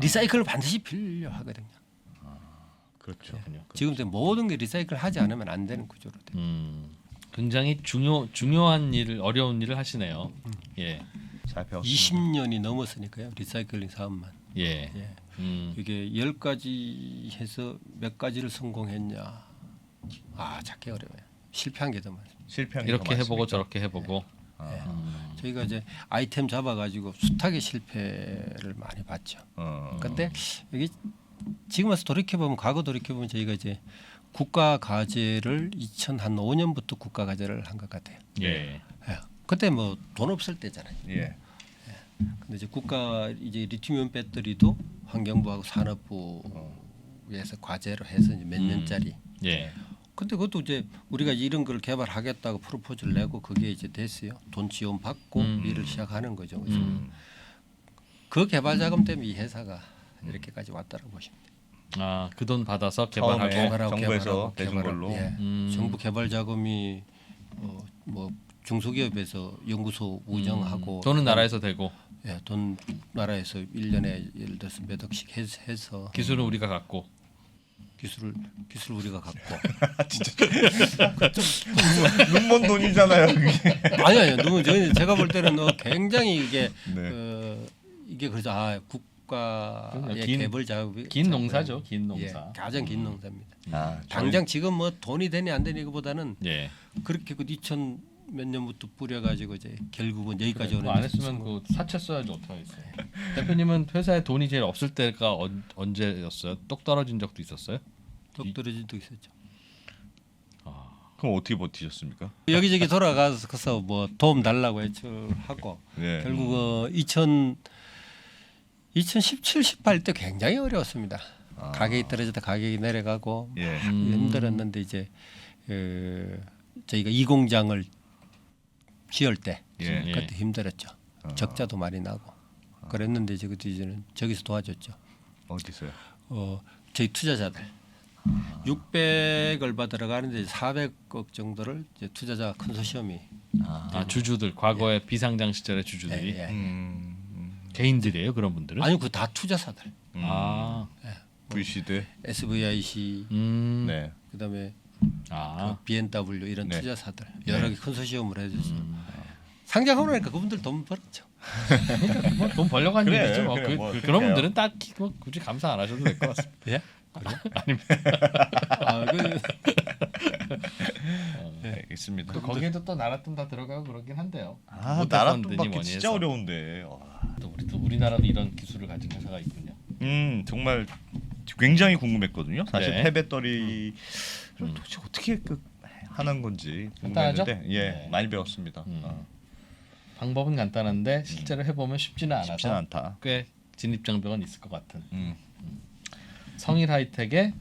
리사이클을 반드시 필요하거든요. 그렇죠. 지금 모든 게 리사이클 하지 않으면 안 되는 구조로 돼. 굉장히 중요한 일을 어려운 일을 하시네요. 예. 잘 배웠습니다. 20년이 넘었으니까요. 리사이클링 사업만. 예. 예. 이게 10가지 해서 몇 가지를 성공했냐. 찾기 어려워요. 실패한 게 더 많습니다. 실패한 게 이렇게 더 해보고 많습니까? 저렇게 해보고. 저희가 이제 아이템 잡아가지고 숫하게 실패를 많이 봤죠. 근데 여기 지금 와서 돌이켜보면 과거 돌이켜보면 저희가 이제 국가 과제를 2005년부터 국가 과제를 한 것 같아요. 예. 그때 뭐 돈 없을 때잖아요. 예. 근데 이제 국가 이제 리튬이온 배터리도 환경부하고 산업부에서 과제로 해서 이제 몇 년짜리. 예. 근데 그것도 이제 우리가 이런 걸 개발하겠다고 프로포즈를 내고 그게 이제 됐어요. 돈 지원 받고 일을 시작하는 거죠. 그래서 그 개발 자금 때문에 이 회사가 이렇게까지 왔다고 보시면 돼요. 그 돈 받아서 처음에 개발하고. 정부에서 내준 걸로. 예. 정부 개발 자금이 뭐 중소기업에서 연구소 운영하고 돈은 나라에서 되고 예, 돈 나라에서 1년에 예를 들어서 몇 억씩 해서 기술은 우리가 갖고. 기술 우리가 갖고 눈먼 돈이잖아요. 그게. 아니요. 너무 저희는 제가 볼 때는 굉장히 이게 네. 이게 그래서 국가의 그럼요. 긴- 개발 작업이 긴 농사죠. 긴 농사. 예, 가장 긴 농사입니다. 아, 당장 지금 뭐 돈이 되니 안 되니 그보다는 예. 그렇게 그 2000 몇 년부터 뿌려가지고 이제 결국은 여기까지 오는 그거 안 했으면 그 사채 써야지 어떡하겠어요. 대표님은 회사에 돈이 제일 없을 때가 언제였어요? 똑 떨어진 적도 있었어요? 똑 떨어진 적도 있었죠. 그럼 어떻게 버티셨습니까? 여기저기 돌아가서 뭐 도움 달라고 해하고 예. 결국 2017, 18 때 굉장히 어려웠습니다. 가격이 떨어졌다 가격이 내려가고 예. 힘들었는데 이제 저희가 이 공장을 지을 때 예. 그때 힘들었죠. 적자도 많이 나고 그랬는데 이제 그때 이제는 저기서 도와줬죠. 어디서요? 저희 투자자들 600을 받으러 가는데 400억 정도를 이제 투자자 컨소시엄이 주주들 과거에 비상장 시절의 주주들이 예, 예. 개인들이에요 그런 분들은? 아니 그 다 투자사들 VCD. SVIC 네. 그다음에 아. 그 BMW 이런 네. 투자사들 여러 개 컨소시엄을 해줘서 상장하고 나니까 그분들 돈 벌었죠. 뭐 돈 벌려고 한 그래, 일이죠. 뭐. 그래, 뭐 그런 그러니까요. 분들은 딱히 뭐 굳이 감사 안 하셔도 될 것 같습니다. 예? 알겠습니다. 또 거기에도 또 나랏돈 다 들어가고 그러긴 한데요. 아, 모태 나라 펀드니 돈 받기 뭐니 진짜 해서. 어려운데. 와. 또 우리나라도 이런 기술을 가진 회사가 있군요. 정말 굉장히 궁금했거든요. 사실 네. 폐배터리를 도대체 어떻게 하는 건지 간단하죠? 궁금했는데 예, 네. 많이 배웠습니다. 방법은 간단한데 실제로 해보면 쉽지는 않아서 쉽지는 않다. 꽤 진입장벽은 있을 것 같은. 음. 성일 하이텍의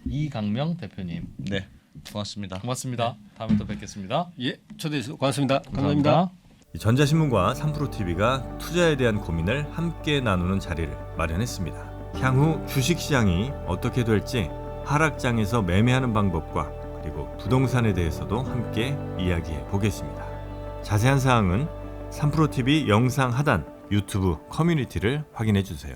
이강명 대표님 네, 고맙습니다. 고맙습니다. 다음에 또 뵙겠습니다. 예, 초대해주셔서 고맙습니다. 감사합니다. 전자신문과 3프로TV가 투자에 대한 고민을 함께 나누는 자리를 마련했습니다. 향후 주식시장이 어떻게 될지 하락장에서 매매하는 방법과 그리고 부동산에 대해서도 함께 이야기해 보겠습니다. 자세한 사항은 3프로TV 영상 하단 유튜브 커뮤니티를 확인해 주세요.